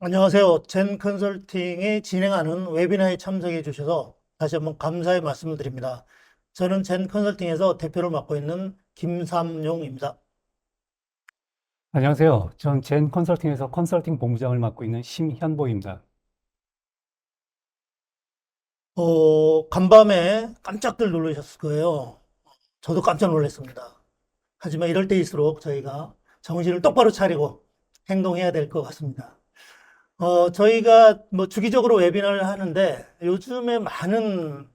안녕하세요. 젠 컨설팅이 진행하는 웨비나에 참석해 주셔서 다시 한번 감사의 말씀을 드립니다. 저는 젠 컨설팅에서 대표를 맡고 있는 김삼용입니다. 안녕하세요. 전 젠 컨설팅에서 컨설팅 본부장을 맡고 있는 심현보입니다. 간밤에 깜짝들 놀라셨을 거예요. 저도 깜짝 놀랐습니다. 하지만 이럴 때일수록 저희가 정신을 똑바로 차리고 행동해야 될 것 같습니다. 저희가 뭐 주기적으로 웨비나를 하는데 요즘에 많은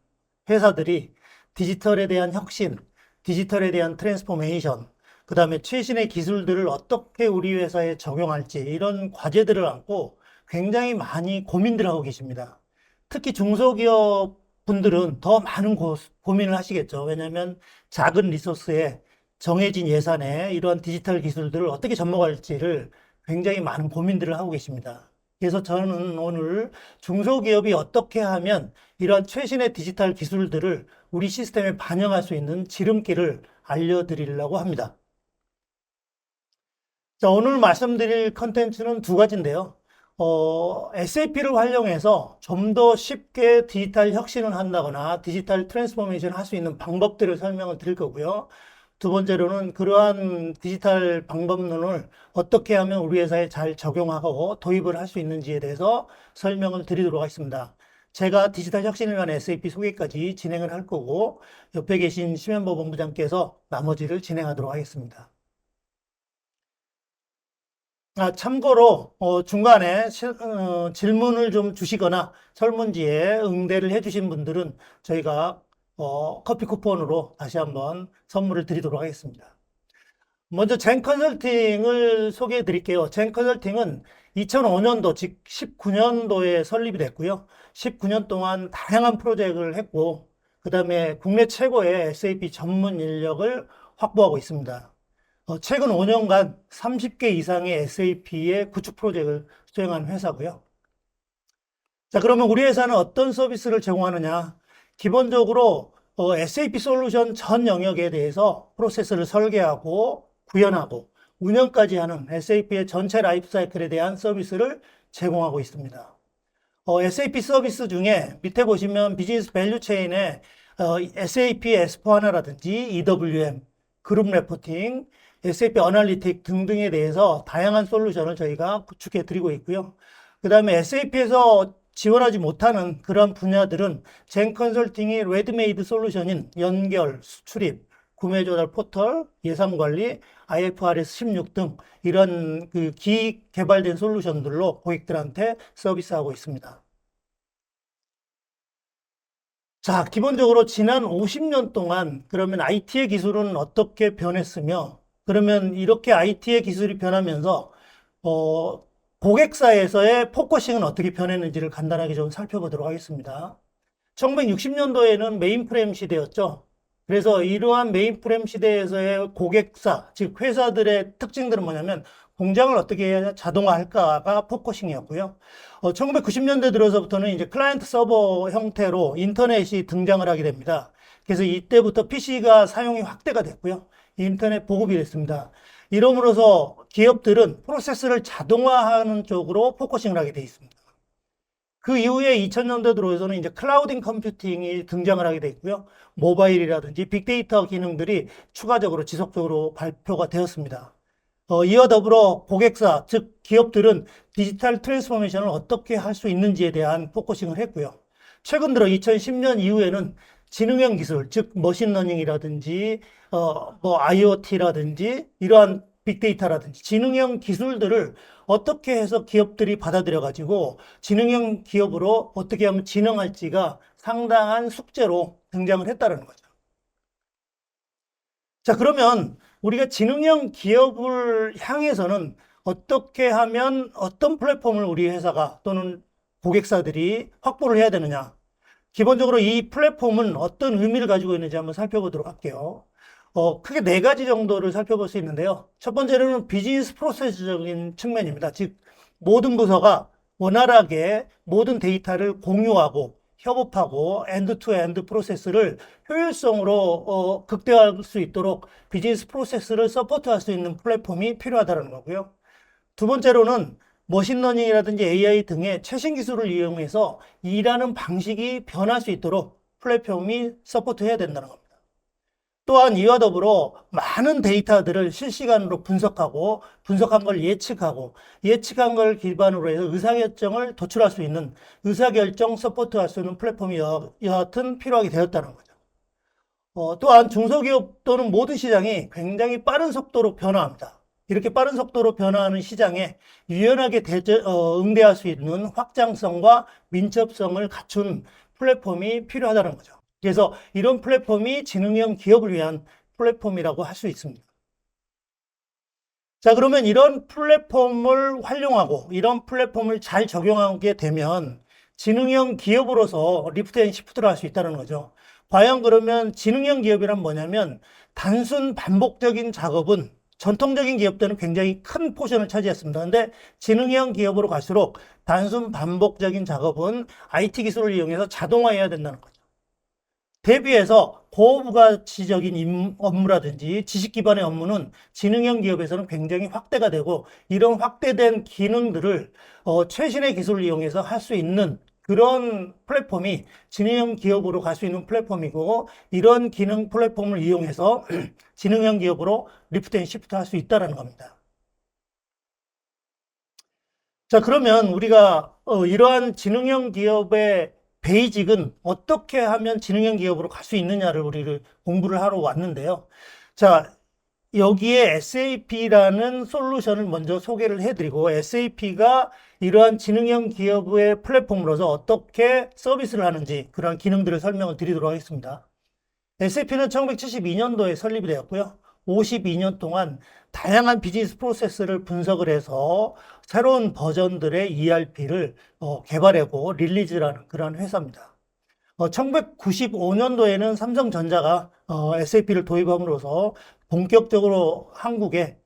회사들이 디지털에 대한 혁신, 디지털에 대한 트랜스포메이션, 그 다음에 최신의 기술들을 어떻게 우리 회사에 적용할지 이런 과제들을 안고 굉장히 많이 고민들 하고 계십니다. 특히 중소기업 분들은 더 많은 고민을 하시겠죠. 왜냐하면 작은 리소스에 정해진 예산에 이러한 디지털 기술들을 어떻게 접목할지를 굉장히 많은 고민들을 하고 계십니다. 그래서 저는 오늘 중소기업이 어떻게 하면 이러한 최신의 디지털 기술들을 우리 시스템에 반영할 수 있는 지름길을 알려드리려고 합니다. 자, 오늘 말씀드릴 컨텐츠는 두 가지인데요. SAP를 활용해서 좀 더 쉽게 디지털 혁신을 한다거나 디지털 트랜스포메이션을 할 수 있는 방법들을 설명을 드릴 거고요. 두 번째로는 그러한 디지털 방법론을 어떻게 하면 우리 회사에 잘 적용하고 도입을 할 수 있는지에 대해서 설명을 드리도록 하겠습니다. 제가 디지털 혁신을 위한 SAP 소개까지 진행을 할 거고 옆에 계신 심현보 본부장께서 나머지를 진행하도록 하겠습니다. 참고로 중간에 질문을 좀 주시거나 설문지에 응대를 해주신 분들은 저희가 커피 쿠폰으로 다시 한번 선물을 드리도록 하겠습니다. 먼저 젠 컨설팅을 소개해 드릴게요. 젠 컨설팅은 2005년도, 즉 19년도에 설립이 됐고요. 19년 동안 다양한 프로젝트를 했고, 그 다음에 국내 최고의 SAP 전문 인력을 확보하고 있습니다. 최근 5년간 30개 이상의 SAP의 구축 프로젝트를 수행한 회사고요. 자, 그러면 우리 회사는 어떤 서비스를 제공하느냐? 기본적으로 SAP 솔루션 전 영역에 대해서 프로세스를 설계하고 구현하고 운영까지 하는 SAP의 전체 라이프 사이클에 대한 서비스를 제공하고 있습니다. SAP 서비스 중에 밑에 보시면 비즈니스 밸류 체인에 SAP S4HANA라든지 EWM, 그룹 레포팅, SAP 어널리틱 등등에 대해서 다양한 솔루션을 저희가 구축해 드리고 있고요. 그 다음에 SAP에서 지원하지 못하는 그런 분야들은 젠 컨설팅이 레드메이드 솔루션인 연결, 수출입, 구매 조달 포털, 예산 관리, IFRS 16 등 이런 그 개발된 솔루션들로 고객들한테 서비스하고 있습니다. 자, 기본적으로 지난 50년 동안 그러면 IT의 기술은 어떻게 변했으며 그러면 이렇게 IT의 기술이 변하면서 어, 고객사에서의 포커싱은 어떻게 변했는지를 간단하게 좀 살펴보도록 하겠습니다. 1960년도에는 메인프레임 시대였죠. 그래서 이러한 메인프레임 시대에서의 고객사, 즉 회사들의 특징들은 뭐냐면 공장을 어떻게 해야 자동화할까가 포커싱이었고요. 1990년대 들어서부터는 이제 클라이언트 서버 형태로 인터넷이 등장을 하게 됩니다. 그래서 이때부터 PC가 사용이 확대가 됐고요. 인터넷 보급이 됐습니다. 이러므로서 기업들은 프로세스를 자동화하는 쪽으로 포커싱을 하게 돼 있습니다. 그 이후에 2000년대 들어서는 이제 클라우딩 컴퓨팅이 등장을 하게 돼 있고요. 모바일이라든지 빅데이터 기능들이 추가적으로 지속적으로 발표가 되었습니다. 이와 더불어 고객사, 즉 기업들은 디지털 트랜스포메이션을 어떻게 할 수 있는지에 대한 포커싱을 했고요. 최근 들어 2010년 이후에는 지능형 기술, 즉 머신러닝이라든지 뭐 IoT라든지 이러한 빅데이터라든지 지능형 기술들을 어떻게 해서 기업들이 받아들여 가지고 지능형 기업으로 어떻게 하면 진행할지가 상당한 숙제로 등장을 했다는 거죠. 자, 그러면 우리가 지능형 기업을 향해서는 어떻게 하면 어떤 플랫폼을 우리 회사가 또는 고객사들이 확보를 해야 되느냐? 기본적으로 이 플랫폼은 어떤 의미를 가지고 있는지 한번 살펴보도록 할게요. 크게 네 가지 정도를 살펴볼 수 있는데요. 첫 번째로는 비즈니스 프로세스적인 측면입니다. 즉, 모든 부서가 원활하게 모든 데이터를 공유하고 협업하고 엔드 투 엔드 프로세스를 효율성으로 극대화할 수 있도록 비즈니스 프로세스를 서포트할 수 있는 플랫폼이 필요하다는 거고요. 두 번째로는 머신러닝이라든지 AI 등의 최신 기술을 이용해서 일하는 방식이 변할 수 있도록 플랫폼이 서포트해야 된다는 겁니다. 또한 이와 더불어 많은 데이터들을 실시간으로 분석하고 분석한 걸 예측하고 예측한 걸 기반으로 해서 의사결정을 도출할 수 있는 의사결정 서포트할 수 있는 플랫폼이 여하튼 필요하게 되었다는 거죠. 또한 중소기업 또는 모든 시장이 굉장히 빠른 속도로 변화합니다. 이렇게 빠른 속도로 변화하는 시장에 유연하게 응대할 수 있는 확장성과 민첩성을 갖춘 플랫폼이 필요하다는 거죠. 그래서 이런 플랫폼이 지능형 기업을 위한 플랫폼이라고 할 수 있습니다. 자, 그러면 이런 플랫폼을 활용하고 이런 플랫폼을 잘 적용하게 되면 지능형 기업으로서 리프트 앤 시프트를 할 수 있다는 거죠. 과연 그러면 지능형 기업이란 뭐냐면 단순 반복적인 작업은 전통적인 기업들은 굉장히 큰 포션을 차지했습니다. 근데 지능형 기업으로 갈수록 단순 반복적인 작업은 IT 기술을 이용해서 자동화해야 된다는 거죠. 대비해서 고부가치적인 업무라든지 지식 기반의 업무는 지능형 기업에서는 굉장히 확대가 되고 이런 확대된 기능들을 최신의 기술을 이용해서 할 수 있는 그런 플랫폼이 지능형 기업으로 갈 수 있는 플랫폼이고 이런 기능 플랫폼을 이용해서 지능형 기업으로 리프트 앤 시프트 할 수 있다는 겁니다. 자, 그러면 우리가 이러한 지능형 기업의 베이직은 어떻게 하면 지능형 기업으로 갈 수 있느냐를 우리를 공부를 하러 왔는데요. 자, 여기에 SAP라는 솔루션을 먼저 소개를 해드리고 SAP가 이러한 지능형 기업의 플랫폼으로서 어떻게 서비스를 하는지 그런 기능들을 설명을 드리도록 하겠습니다. SAP는 1972년도에 설립이 되었고요. 52년 동안 다양한 비즈니스 프로세스를 분석을 해서 새로운 버전들의 ERP를 개발하고 릴리즈라는 그런 회사입니다. 1995년도에는 삼성전자가 SAP를 도입함으로써 본격적으로 한국에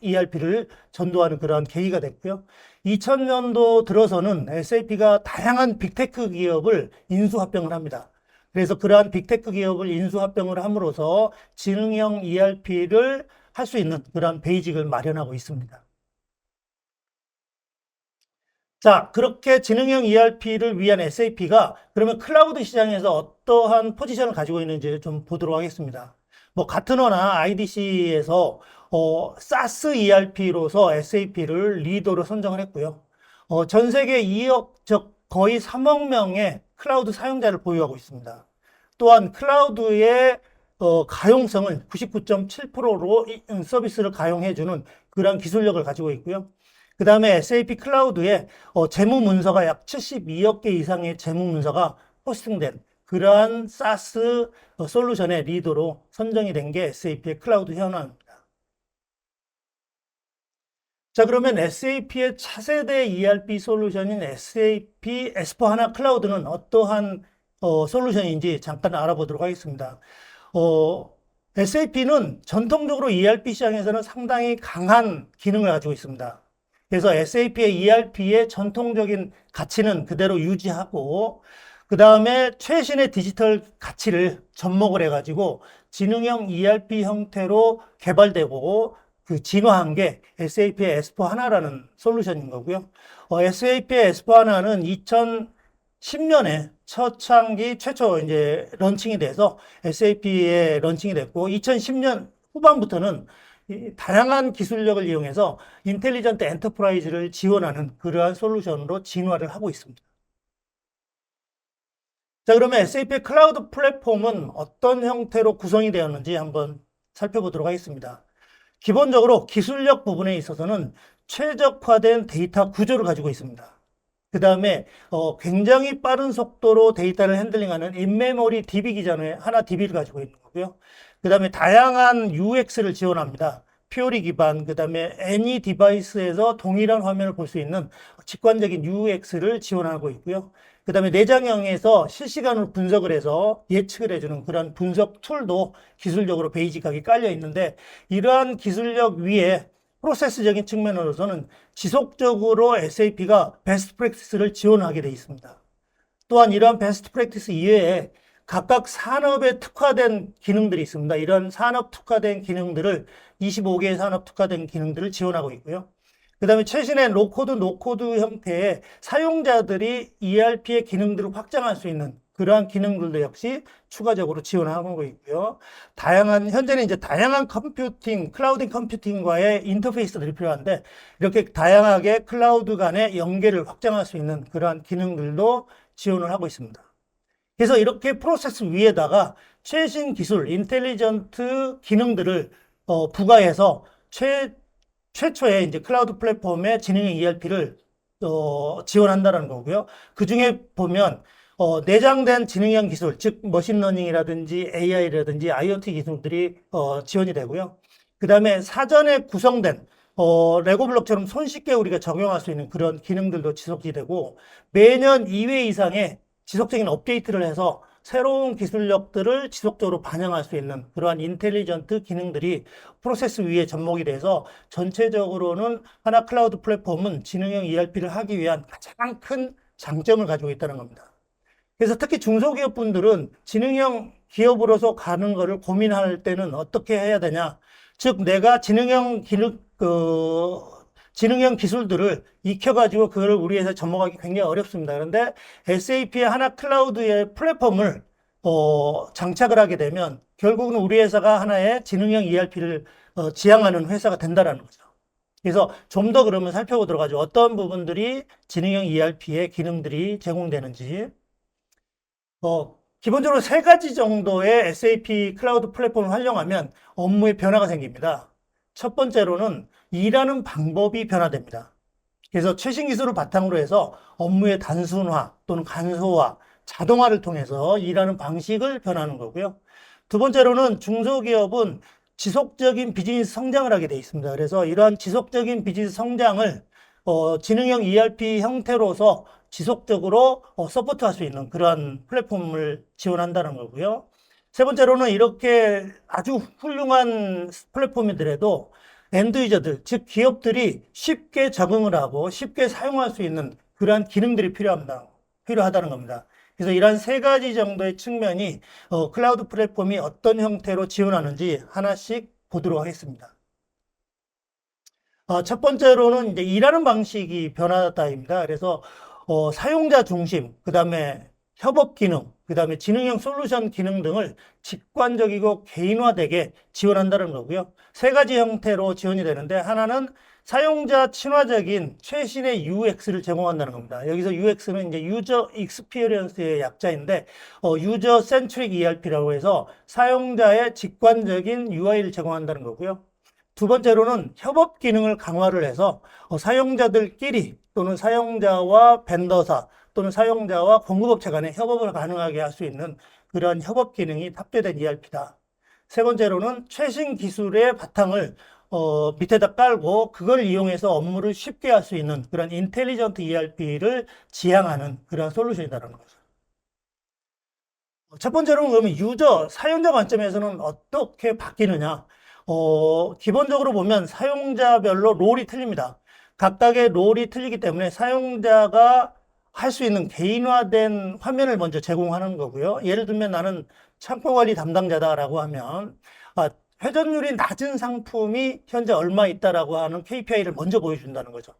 ERP를 전도하는 그러한 계기가 됐고요. 2000년도 들어서는 SAP가 다양한 빅테크 기업을 인수합병을 합니다. 그래서 그러한 빅테크 기업을 인수합병을 함으로써 지능형 ERP를 할 수 있는 그러한 베이직을 마련하고 있습니다. 자, 그렇게 지능형 ERP를 위한 SAP가 그러면 클라우드 시장에서 어떠한 포지션을 가지고 있는지 좀 보도록 하겠습니다. 뭐 가트너나 IDC에서 SaaS ERP로서 SAP를 리더로 선정을 했고요. 전 세계 2억, 즉 거의 3억 명의 클라우드 사용자를 보유하고 있습니다. 또한 클라우드의 가용성을 99.7%로 서비스를 가용해주는 그런 기술력을 가지고 있고요. 그 다음에 SAP 클라우드에 재무 문서가 약 72억 개 이상의 재무 문서가 호스팅된 그러한 SaaS 솔루션의 리더로 선정이 된 게 SAP의 클라우드 현황입니다. 자, 그러면 SAP의 차세대 ERP 솔루션인 SAP S/4HANA 클라우드는 어떠한 솔루션인지 잠깐 알아보도록 하겠습니다. SAP는 전통적으로 ERP 시장에서는 상당히 강한 기능을 가지고 있습니다. 그래서 SAP의 ERP의 전통적인 가치는 그대로 유지하고 그 다음에 최신의 디지털 가치를 접목을 해가지고 지능형 ERP 형태로 개발되고 그 진화한 게 SAP의 S/4HANA라는 솔루션인 거고요. SAP의 S/4HANA는 2010년에 최초 이제 런칭이 돼서 SAP에 런칭이 됐고 2010년 후반부터는 다양한 기술력을 이용해서 인텔리전트 엔터프라이즈를 지원하는 그러한 솔루션으로 진화를 하고 있습니다. 자, 그러면 SAP 클라우드 플랫폼은 어떤 형태로 구성이 되었는지 한번 살펴보도록 하겠습니다. 기본적으로 기술력 부분에 있어서는 최적화된 데이터 구조를 가지고 있습니다. 그 다음에 굉장히 빠른 속도로 데이터를 핸들링하는 인메모리 DB 기반의 하나 DB를 가지고 있는 거고요. 그 다음에 다양한 UX를 지원합니다. 피오리 기반, 그 다음에 애니 디바이스에서 동일한 화면을 볼 수 있는 직관적인 UX를 지원하고 있고요. 그 다음에 내장형에서 실시간으로 분석을 해서 예측을 해주는 그런 분석 툴도 기술적으로 베이직하게 깔려 있는데 이러한 기술력 위에 프로세스적인 측면으로서는 지속적으로 SAP가 베스트 프랙티스를 지원하게 되어 있습니다. 또한 이러한 베스트 프랙티스 이외에 각각 산업에 특화된 기능들이 있습니다. 이런 산업 특화된 기능들을 25개의 산업 특화된 기능들을 지원하고 있고요. 그 다음에 최신의 로코드, 노코드 형태의 사용자들이 ERP의 기능들을 확장할 수 있는 그러한 기능들도 역시 추가적으로 지원하고 있고요. 현재는 이제 다양한 컴퓨팅, 클라우드 컴퓨팅과의 인터페이스들이 필요한데, 이렇게 다양하게 클라우드 간의 연계를 확장할 수 있는 그러한 기능들도 지원을 하고 있습니다. 그래서 이렇게 프로세스 위에다가 최신 기술, 인텔리전트 기능들을 부과해서 최초의 이제 클라우드 플랫폼의 지능형 ERP를 지원한다는 거고요. 그 중에 보면 내장된 지능형 기술, 즉 머신러닝이라든지 AI라든지 IoT 기술들이 지원이 되고요. 그 다음에 사전에 구성된 레고 블록처럼 손쉽게 우리가 적용할 수 있는 그런 기능들도 지속이 되고, 매년 2회 이상의 지속적인 업데이트를 해서 새로운 기술력들을 지속적으로 반영할 수 있는 그러한 인텔리전트 기능들이 프로세스 위에 접목이 돼서 전체적으로는 하나 클라우드 플랫폼은 지능형 ERP를 하기 위한 가장 큰 장점을 가지고 있다는 겁니다. 그래서 특히 중소기업 분들은 지능형 기업으로서 가는 거를 고민할 때는 어떻게 해야 되냐. 즉, 내가 지능형 기술들을 익혀가지고 그걸 우리 회사에 접목하기 굉장히 어렵습니다. 그런데 SAP의 하나 클라우드의 플랫폼을 장착을 하게 되면 결국은 우리 회사가 하나의 지능형 ERP를 지향하는 회사가 된다는 거죠. 그래서 좀 더 그러면 살펴보도록 하죠. 어떤 부분들이 지능형 ERP의 기능들이 제공되는지. 기본적으로 세 가지 정도의 SAP 클라우드 플랫폼을 활용하면 업무에 변화가 생깁니다. 첫 번째로는 일하는 방법이 변화됩니다. 그래서 최신 기술을 바탕으로 해서 업무의 단순화 또는 간소화, 자동화를 통해서 일하는 방식을 변하는 거고요. 두 번째로는 중소기업은 지속적인 비즈니스 성장을 하게 되어 있습니다. 그래서 이러한 지속적인 비즈니스 성장을 지능형 ERP 형태로서 지속적으로 서포트할 수 있는 그러한 플랫폼을 지원한다는 거고요. 세 번째로는 이렇게 아주 훌륭한 플랫폼이더라도 엔드 유저들, 즉 기업들이 쉽게 적응을 하고 쉽게 사용할 수 있는 그러한 기능들이 필요하다는 겁니다. 그래서 이러한 세 가지 정도의 측면이 클라우드 플랫폼이 어떤 형태로 지원하는지 하나씩 보도록 하겠습니다. 첫 번째로는 이제 일하는 방식이 변하다입니다. 그래서 사용자 중심, 그 다음에 협업 기능, 그 다음에 지능형 솔루션 기능 등을 직관적이고 개인화되게 지원한다는 거고요. 세 가지 형태로 지원이 되는데, 하나는 사용자 친화적인 최신의 UX를 제공한다는 겁니다. 여기서 UX는 이제 유저 익스피리언스의 약자인데, 유저 센트릭 ERP라고 해서 사용자의 직관적인 UI를 제공한다는 거고요. 두 번째로는 협업 기능을 강화를 해서 사용자들끼리 또는 사용자와 벤더사 또는 사용자와 공급업체 간의 협업을 가능하게 할 수 있는 그런 협업 기능이 탑재된 ERP다. 세 번째로는 최신 기술의 바탕을 밑에다 깔고 그걸 이용해서 업무를 쉽게 할 수 있는 그런 인텔리전트 ERP를 지향하는 그런 솔루션이다라는 거죠. 첫 번째로는 그러면 사용자 관점에서는 어떻게 바뀌느냐. 기본적으로 보면 사용자별로 롤이 틀립니다. 각각의 롤이 틀리기 때문에 사용자가 할 수 있는 개인화된 화면을 먼저 제공하는 거고요. 예를 들면 나는 창고 관리 담당자다라고 하면 회전율이 낮은 상품이 현재 얼마 있다라고 하는 KPI를 먼저 보여준다는 거죠.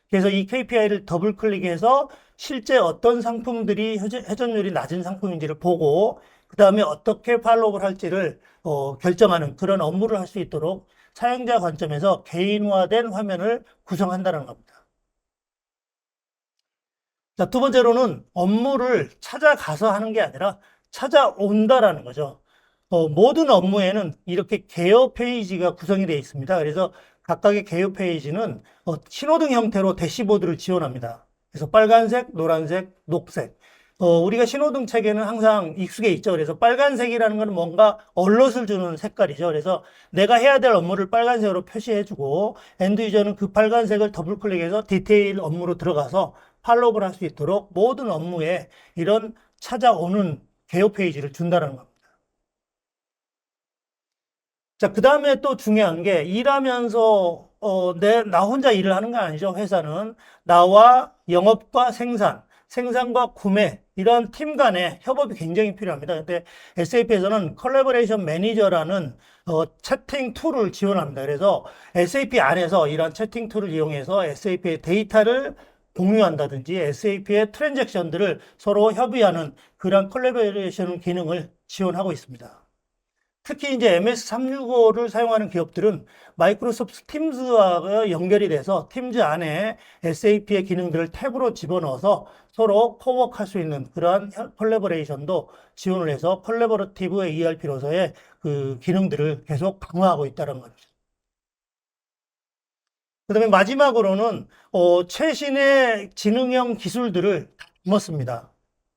그래서 이 KPI를 더블 클릭해서 실제 어떤 상품들이 회전율이 낮은 상품인지를 보고 그 다음에 어떻게 팔로우를 할지를 결정하는 그런 업무를 할 수 있도록 사용자 관점에서 개인화된 화면을 구성한다는 겁니다. 자, 두 번째로는 업무를 찾아가서 하는 게 아니라 찾아온다라는 거죠. 모든 업무에는 이렇게 개요 페이지가 구성이 되어 있습니다. 그래서 각각의 개요 페이지는 신호등 형태로 대시보드를 지원합니다. 그래서 빨간색, 노란색, 녹색. 우리가 신호등 체계는 항상 익숙해 있죠. 그래서 빨간색이라는 건 뭔가 얼럿을 주는 색깔이죠. 그래서 내가 해야 될 업무를 빨간색으로 표시해주고 엔드 유저는 그 빨간색을 더블 클릭해서 디테일 업무로 들어가서 팔로우를 할 수 있도록 모든 업무에 이런 찾아오는 개요 페이지를 준다는 겁니다. 자, 그 다음에 또 중요한 게 일하면서 나 혼자 일을 하는 거 아니죠. 회사는 나와 영업과 생산, 생산과 구매, 이런 팀 간의 협업이 굉장히 필요합니다. 근데 SAP에서는 컬래버레이션 매니저라는 채팅 툴을 지원합니다. 그래서 SAP 안에서 이런 채팅 툴을 이용해서 SAP의 데이터를 공유한다든지 SAP의 트랜잭션들을 서로 협의하는 그런 컬래버레이션 기능을 지원하고 있습니다. 특히 이제 MS365를 사용하는 기업들은 마이크로소프트 팀즈와 연결이 돼서 팀즈 안에 SAP의 기능들을 탭으로 집어넣어서 서로 코워크할 수 있는 그러한 컬래버레이션도 지원을 해서 컬래버러티브 ERP로서의 그 기능들을 계속 강화하고 있다는 거죠. 그 다음에 마지막으로는 최신의 지능형 기술들을 담았습니다.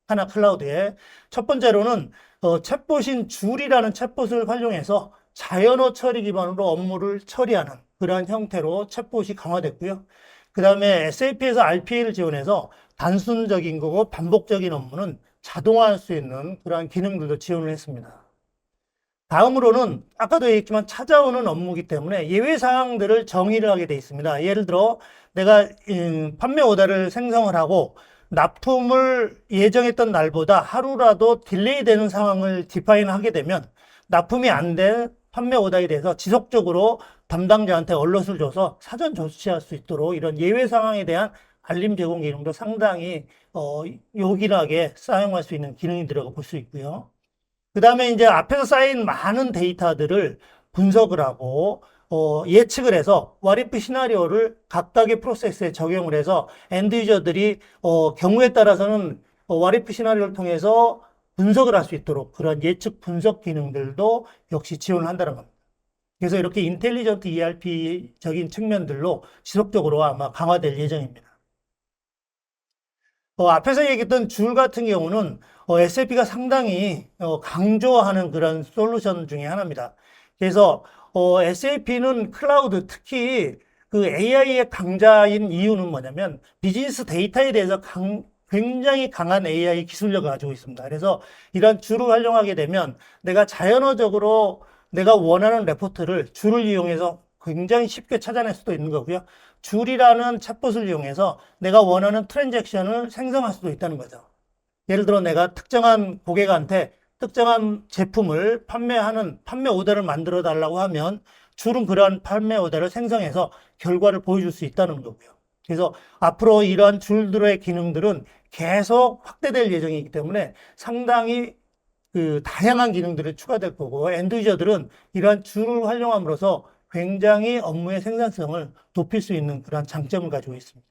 하나 클라우드에. 첫 번째로는 챗봇인 줄이라는 챗봇을 활용해서 자연어 처리 기반으로 업무를 처리하는 그러한 형태로 챗봇이 강화됐고요. 그 다음에 SAP에서 RPA를 지원해서 단순적인 거고 반복적인 업무는 자동화할 수 있는 그러한 기능들도 지원을 했습니다. 다음으로는 아까도 얘기했지만 찾아오는 업무이기 때문에 예외 사항들을 정의를 하게 되어 있습니다. 예를 들어 내가 판매 오더를 생성을 하고 납품을 예정했던 날보다 하루라도 딜레이 되는 상황을 디파인하게 되면 납품이 안 된 판매 오더에 대해서 지속적으로 담당자한테 얼럿을 줘서 사전 조치할 수 있도록 이런 예외 상황에 대한 알림 제공 기능도 상당히 요긴하게 사용할 수 있는 기능이라고 볼 수 있고요. 그 다음에 이제 앞에서 쌓인 많은 데이터들을 분석을 하고 예측을 해서 what if 시나리오를 각각의 프로세스에 적용을 해서 엔드 유저들이 경우에 따라서는 what if 시나리오를 통해서 분석을 할 수 있도록 그런 예측 분석 기능들도 역시 지원을 한다는 겁니다. 그래서 이렇게 인텔리전트 ERP적인 측면들로 지속적으로 아마 강화될 예정입니다. 앞에서 얘기했던 줄 같은 경우는 SAP가 상당히 강조하는 그런 솔루션 중에 하나입니다. 그래서 SAP는 클라우드, 특히 그 AI의 강자인 이유는 뭐냐면 비즈니스 데이터에 대해서 굉장히 강한 AI 기술력을 가지고 있습니다. 그래서 이런 줄을 활용하게 되면 내가 자연어적으로 내가 원하는 레포트를 줄을 이용해서 굉장히 쉽게 찾아낼 수도 있는 거고요. 줄이라는 챗봇을 이용해서 내가 원하는 트랜잭션을 생성할 수도 있다는 거죠. 예를 들어 내가 특정한 고객한테 특정한 제품을 판매하는 판매 오더를 만들어 달라고 하면 줄은 그러한 판매 오더를 생성해서 결과를 보여줄 수 있다는 거고요. 그래서 앞으로 이러한 줄들의 기능들은 계속 확대될 예정이기 때문에 상당히 그 다양한 기능들이 추가될 거고 엔드 유저들은 이러한 줄을 활용함으로써 굉장히 업무의 생산성을 높일 수 있는 그런 장점을 가지고 있습니다.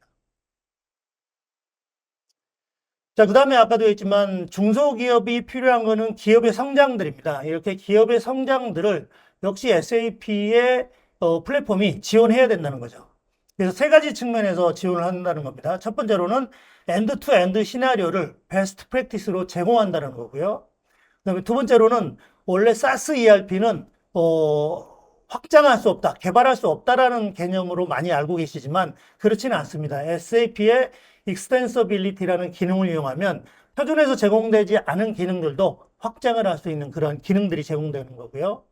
자, 그 다음에 아까도 했지만 중소기업이 필요한 거는 기업의 성장들입니다. 이렇게 기업의 성장들을 역시 SAP의 플랫폼이 지원해야 된다는 거죠. 그래서 세 가지 측면에서 지원을 한다는 겁니다. 첫 번째로는 엔드-투-엔드 시나리오를 베스트 프랙티스로 제공한다는 거고요. 그 다음에 두 번째로는 원래 SaaS ERP는 확장할 수 없다, 개발할 수 없다라는 개념으로 많이 알고 계시지만 그렇지는 않습니다. SAP의 Extensibility라는 기능을 이용하면 표준에서 제공되지 않은 기능들도 확장을 할 수 있는 그런 기능들이 제공되는 거고요.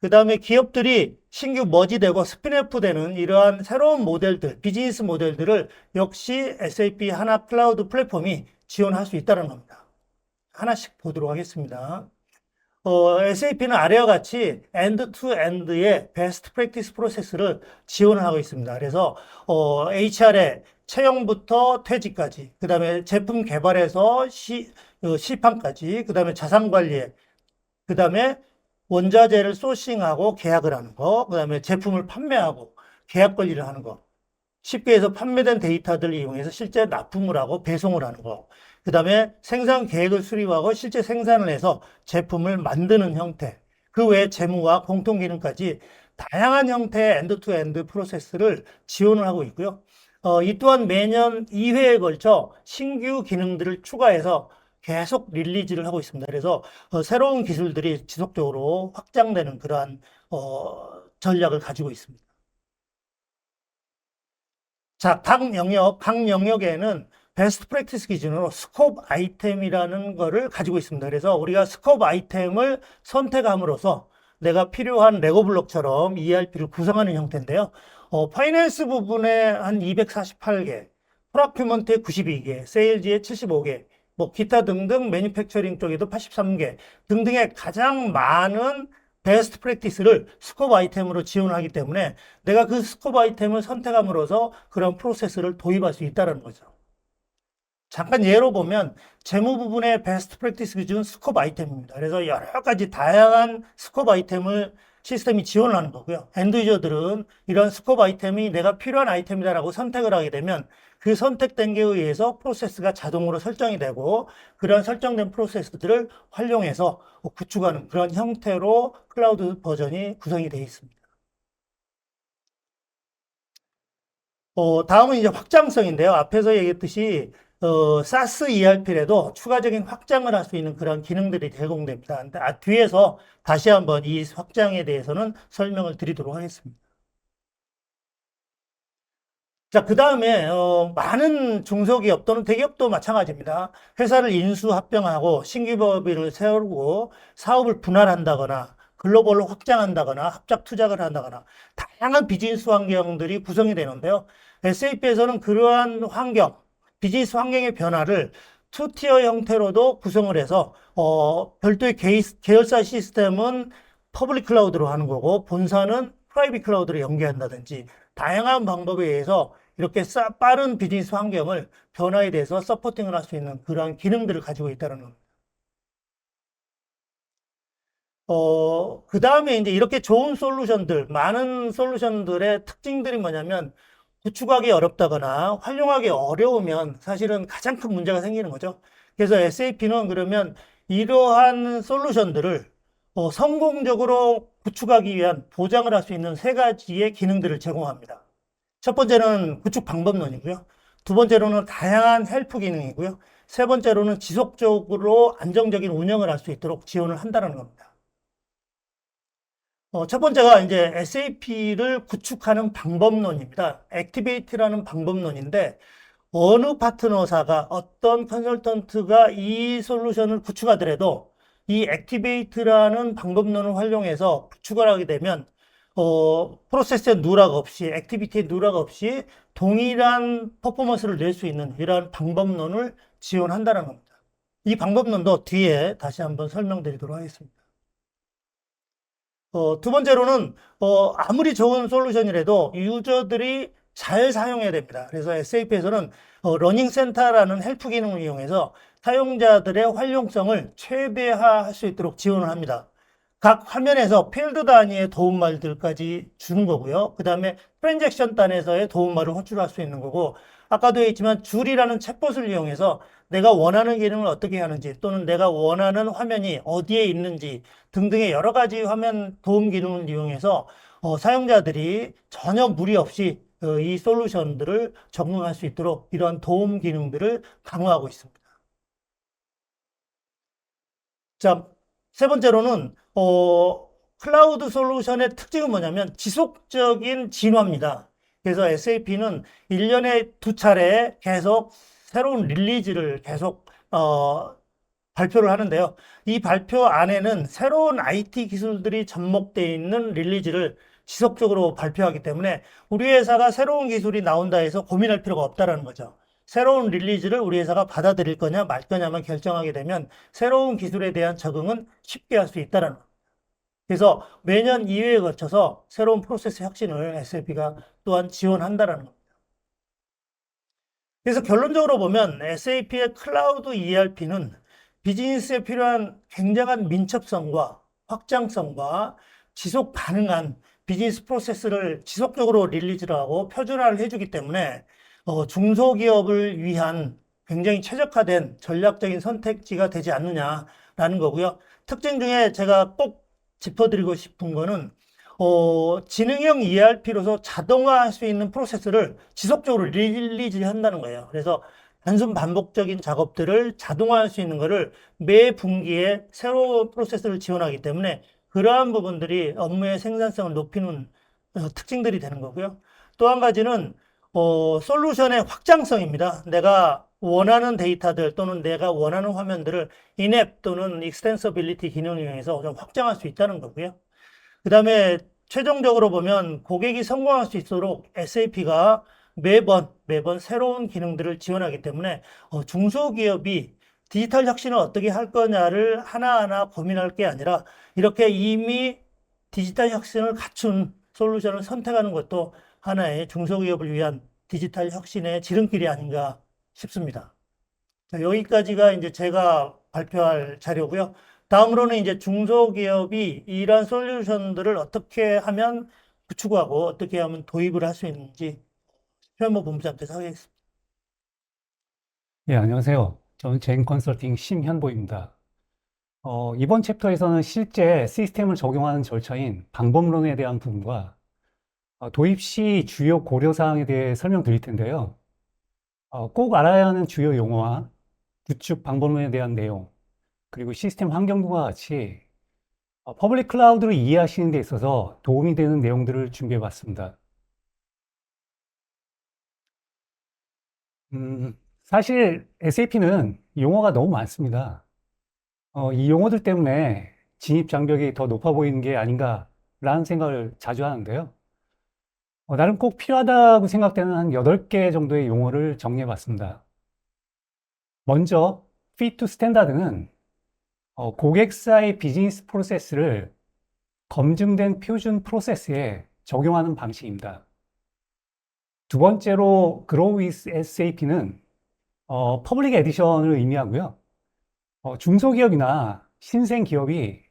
그 다음에 기업들이 신규 머지되고 스핀오프 되는 이러한 새로운 모델들, 비즈니스 모델들을 역시 SAP 하나 클라우드 플랫폼이 지원할 수 있다는 겁니다. 하나씩 보도록 하겠습니다. SAP는 아래와 같이 엔드-투-엔드의 베스트 프랙티스 프로세스를 지원을 하고 있습니다. 그래서 HR의 채용부터 퇴직까지, 그 다음에 제품 개발에서 시판까지, 그 다음에 자산 관리에, 그 다음에 원자재를 소싱하고 계약을 하는 거, 그 다음에 제품을 판매하고 계약 관리를 하는 거, 쉽게 해서 판매된 데이터들을 이용해서 실제 납품을 하고 배송을 하는 거, 그 다음에 생산 계획을 수립하고 실제 생산을 해서 제품을 만드는 형태, 그 외에 재무와 공통 기능까지 다양한 형태의 엔드-투-엔드 프로세스를 지원을 하고 있고요. 이 또한 매년 2회에 걸쳐 신규 기능들을 추가해서 계속 릴리즈를 하고 있습니다. 그래서 새로운 기술들이 지속적으로 확장되는 그러한 전략을 가지고 있습니다. 자, 각 영역에는 베스트 프랙티스 기준으로 스코프 아이템이라는 거를 가지고 있습니다. 그래서 우리가 스코프 아이템을 선택함으로써 내가 필요한 레고 블록처럼 ERP를 구성하는 형태인데요. 파이낸스 부분에 한 248개, 프로큐먼트에 92개, 세일즈에 75개, 뭐 기타 등등 매니팩처링 쪽에도 83개 등등의 가장 많은 베스트 프랙티스를 스코프 아이템으로 지원하기 때문에 내가 그 스코프 아이템을 선택함으로써 그런 프로세스를 도입할 수 있다는 거죠. 잠깐 예로 보면 재무 부분의 베스트 프랙티스 기준은 스코프 아이템입니다. 그래서 여러 가지 다양한 스코프 아이템을 시스템이 지원을 하는 거고요. 엔드 유저들은 이런 스코프 아이템이 내가 필요한 아이템이다라고 선택을 하게 되면 그 선택된 게 의해서 프로세스가 자동으로 설정이 되고 그런 설정된 프로세스들을 활용해서 구축하는 그런 형태로 클라우드 버전이 구성이 되어 있습니다. 다음은 이제 확장성인데요. 앞에서 얘기했듯이 사스 ERP에도 추가적인 확장을 할 수 있는 그런 기능들이 제공됩니다. 근데 뒤에서 다시 한번 이 확장에 대해서는 설명을 드리도록 하겠습니다. 자, 그 다음에 많은 중소기업 또는 대기업도 마찬가지입니다. 회사를 인수합병하고 신규 법인을 세우고 사업을 분할한다거나 글로벌로 확장한다거나 합작 투자를 한다거나 다양한 비즈니스 환경들이 구성이 되는데요. SAP에서는 그러한 환경, 비즈니스 환경의 변화를 투티어 형태로도 구성을 해서 별도의 계열사 시스템은 퍼블릭 클라우드로 하는 거고 본사는 프라이빗 클라우드로 연계한다든지 다양한 방법에 의해서 이렇게 빠른 비즈니스 환경을 변화에 대해서 서포팅을 할 수 있는 그러한 기능들을 가지고 있다는 겁니다. 그 다음에 이제 이렇게 좋은 솔루션들, 많은 솔루션들의 특징들이 뭐냐면 구축하기 어렵다거나 활용하기 어려우면 사실은 가장 큰 문제가 생기는 거죠. 그래서 SAP는 그러면 이러한 솔루션들을 성공적으로 구축하기 위한 보장을 할 수 있는 세 가지의 기능들을 제공합니다. 첫 번째는 구축 방법론이고요. 두 번째로는 다양한 헬프 기능이고요. 세 번째로는 지속적으로 안정적인 운영을 할 수 있도록 지원을 한다는 겁니다. 첫 번째가 이제 SAP를 구축하는 방법론입니다. 액티베이트라는 방법론인데 어느 파트너사가 어떤 컨설턴트가 이 솔루션을 구축하더라도 이 액티베이트라는 방법론을 활용해서 구축을 하게 되면 프로세스의 누락 없이, 액티비티의 누락 없이 동일한 퍼포먼스를 낼 수 있는 이러한 방법론을 지원한다는 겁니다. 이 방법론도 뒤에 다시 한번 설명드리도록 하겠습니다. 두 번째로는 아무리 좋은 솔루션이라도 유저들이 잘 사용해야 됩니다. 그래서 SAP에서는 러닝 센터라는 헬프 기능을 이용해서 사용자들의 활용성을 최대화할 수 있도록 지원을 합니다. 각 화면에서 필드 단위의 도움말들까지 주는 거고요. 그 다음에 트랜잭션 단에서의 도움말을 호출할 수 있는 거고 아까도 했지만 줄이라는 챗봇을 이용해서 내가 원하는 기능을 어떻게 하는지 또는 내가 원하는 화면이 어디에 있는지 등등의 여러 가지 화면 도움 기능을 이용해서 사용자들이 전혀 무리 없이 이 솔루션들을 적용할 수 있도록 이러한 도움 기능들을 강화하고 있습니다. 자, 세 번째로는 클라우드 솔루션의 특징은 뭐냐면 지속적인 진화입니다. 그래서 SAP는 1년에 2차례 계속 새로운 릴리즈를 계속 발표를 하는데요. 이 발표 안에는 새로운 IT 기술들이 접목되어 있는 릴리즈를 지속적으로 발표하기 때문에 우리 회사가 새로운 기술이 나온다 해서 고민할 필요가 없다는 거죠. 새로운 릴리즈를 우리 회사가 받아들일 거냐 말 거냐만 결정하게 되면 새로운 기술에 대한 적응은 쉽게 할 수 있다는 겁니다. 그래서 매년 2회에 거쳐서 새로운 프로세스 혁신을 SAP가 또한 지원한다는 겁니다. 그래서 결론적으로 보면 SAP의 클라우드 ERP는 비즈니스에 필요한 굉장한 민첩성과 확장성과 지속 가능한 비즈니스 프로세스를 지속적으로 릴리즈를 하고 표준화를 해주기 때문에 중소기업을 위한 굉장히 최적화된 전략적인 선택지가 되지 않느냐라는 거고요. 특징 중에 제가 꼭 짚어드리고 싶은 거는 지능형 ERP로서 자동화할 수 있는 프로세스를 지속적으로 릴리즈 한다는 거예요. 그래서 단순 반복적인 작업들을 자동화할 수 있는 거를 매 분기에 새로운 프로세스를 지원하기 때문에 그러한 부분들이 업무의 생산성을 높이는 특징들이 되는 거고요. 또 한 가지는 솔루션의 확장성입니다. 내가 원하는 데이터들 또는 내가 원하는 화면들을 인앱 또는 익스텐서빌리티 기능을 이용해서 좀 확장할 수 있다는 거고요. 그 다음에 최종적으로 보면 고객이 성공할 수 있도록 SAP가 매번 새로운 기능들을 지원하기 때문에 중소기업이 디지털 혁신을 어떻게 할 거냐를 하나하나 고민할 게 아니라 이렇게 이미 디지털 혁신을 갖춘 솔루션을 선택하는 것도 하나의 중소기업을 위한 디지털 혁신의 지름길이 아닌가 싶습니다. 자, 여기까지가 이제 제가 발표할 자료고요. 다음으로는 이제 중소기업이 이러한 솔루션들을 어떻게 하면 구축하고 어떻게 하면 도입을 할 수 있는지 최현모 본부장께서 하겠습니다. 예, 안녕하세요. 저는 제인 컨설팅 심현보입니다. 이번 챕터에서는 실제 시스템을 적용하는 절차인 방법론에 대한 부분과 도입 시 주요 고려사항에 대해 설명드릴 텐데요. 꼭 알아야 하는 주요 용어와 구축 방법론에 대한 내용, 그리고 시스템 환경 등과 같이 퍼블릭 클라우드를 이해하시는 데 있어서 도움이 되는 내용들을 준비해 봤습니다. 사실 SAP는 용어가 너무 많습니다. 이 용어들 때문에 진입 장벽이 더 높아 보이는 게 아닌가라는 생각을 자주 하는데요. 나름 꼭 필요하다고 생각되는 한 8개 정도의 용어를 정리해 봤습니다. 먼저, Fit to Standard는 고객사의 비즈니스 프로세스를 검증된 표준 프로세스에 적용하는 방식입니다. 두 번째로, Grow with SAP는 퍼블릭 에디션을 의미하고요. 중소기업이나 신생 기업이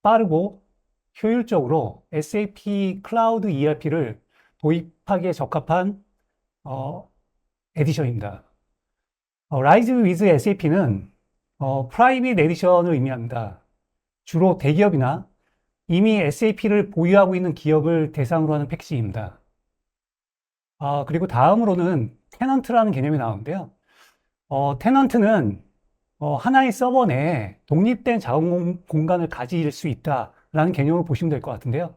빠르고 효율적으로 SAP 클라우드 ERP를 도입하기에 적합한 에디션입니다. Rise with SAP는 프라이빗 에디션을 의미합니다. 주로 대기업이나 이미 SAP를 보유하고 있는 기업을 대상으로 하는 패키지입니다. 그리고 다음으로는 테넌트라는 개념이 나오는데요. 테넌트는 하나의 서버 내에 독립된 작업 공간을 가질 수 있다라는 개념으로 보시면 될 것 같은데요.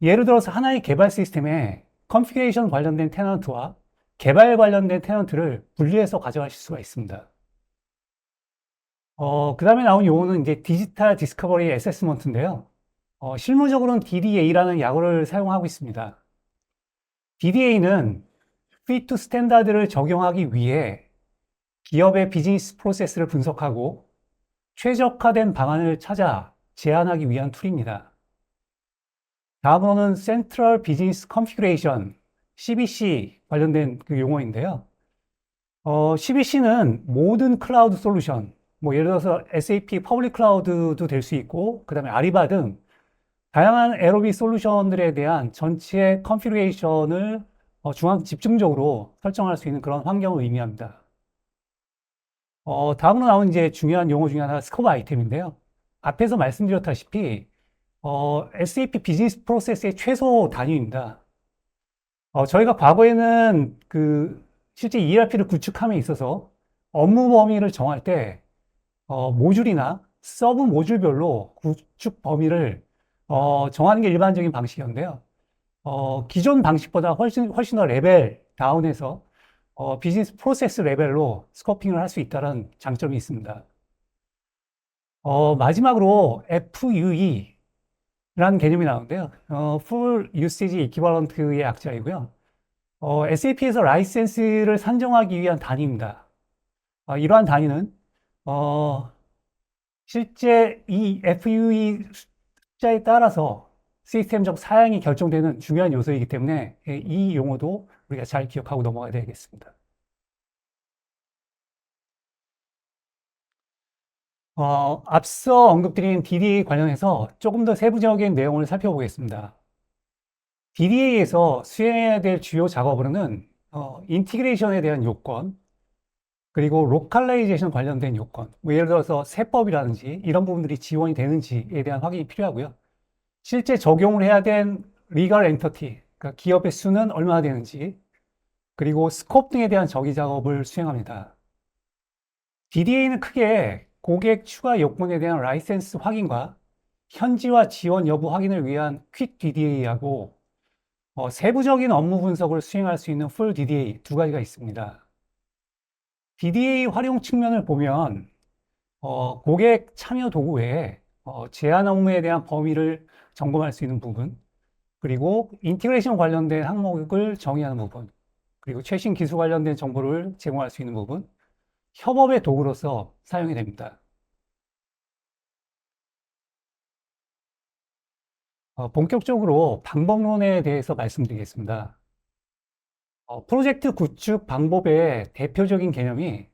예를 들어서 하나의 개발 시스템에 컨피그레이션 관련된 테넌트와 개발 관련된 테넌트를 분리해서 가져가실 수가 있습니다. 그 다음에 나온 용어는 이제 디지털 디스커버리 어세스먼트인데요. 실무적으로는 DDA라는 약어를 사용하고 있습니다. DDA는 Fit to Standard를 적용하기 위해 기업의 비즈니스 프로세스를 분석하고 최적화된 방안을 찾아 제안하기 위한 툴입니다. 다음으로는 Central Business Configuration, CBC 관련된 그 용어인데요. CBC는 모든 클라우드 솔루션, 뭐 예를 들어서 SAP 퍼블릭 클라우드도 될 수 있고, 그 다음에 아리바 등 다양한 에러비 솔루션들에 대한 전체 컨피그레이션을 집중적으로 설정할 수 있는 그런 환경을 의미합니다. 다음으로 나온 이제 중요한 용어 중에 하나가 스코프 아이템인데요. 앞에서 말씀드렸다시피, SAP 비즈니스 프로세스의 최소 단위입니다. 저희가 과거에는 실제 ERP를 구축함에 있어서 업무 범위를 정할 때, 모듈이나 서브 모듈별로 구축 범위를, 정하는 게 일반적인 방식이었는데요. 기존 방식보다 훨씬 더 레벨 다운해서, 비즈니스 프로세스 레벨로 스코핑을 할 수 있다는 장점이 있습니다. 마지막으로 FUE라는 개념이 나오는데요. Full Usage Equivalent의 약자이고요. SAP에서 라이센스를 산정하기 위한 단위입니다. 이러한 단위는 실제 이 FUE 숫자에 따라서 시스템적 사양이 결정되는 중요한 요소이기 때문에 이 용어도 우리가 잘 기억하고 넘어가야 되겠습니다. 앞서 언급드린 DDA 관련해서 조금 더 세부적인 내용을 살펴보겠습니다. DDA에서 수행해야 될 주요 작업으로는 인티그레이션에 대한 요건, 그리고 로컬라이제이션 관련된 요건, 뭐 예를 들어서 세법이라든지 이런 부분들이 지원이 되는지에 대한 확인이 필요하고요. 실제 적용을 해야 된 리걸 엔터티, 그러니까 기업의 수는 얼마나 되는지, 그리고 스코프 등에 대한 정의 작업을 수행합니다. DDA는 크게 고객 추가 요건에 대한 라이센스 확인과 현지화 지원 여부 확인을 위한 퀵 DDA하고 세부적인 업무 분석을 수행할 수 있는 풀 DDA 두 가지가 있습니다. DDA 활용 측면을 보면 고객 참여 도구 외에 제한 업무에 대한 범위를 점검할 수 있는 부분, 그리고 인티그레이션 관련된 항목을 정의하는 부분, 그리고 최신 기술 관련된 정보를 제공할 수 있는 부분, 협업의 도구로서 사용이 됩니다. 본격적으로 방법론에 대해서 말씀드리겠습니다. 프로젝트 구축 방법의 대표적인 개념이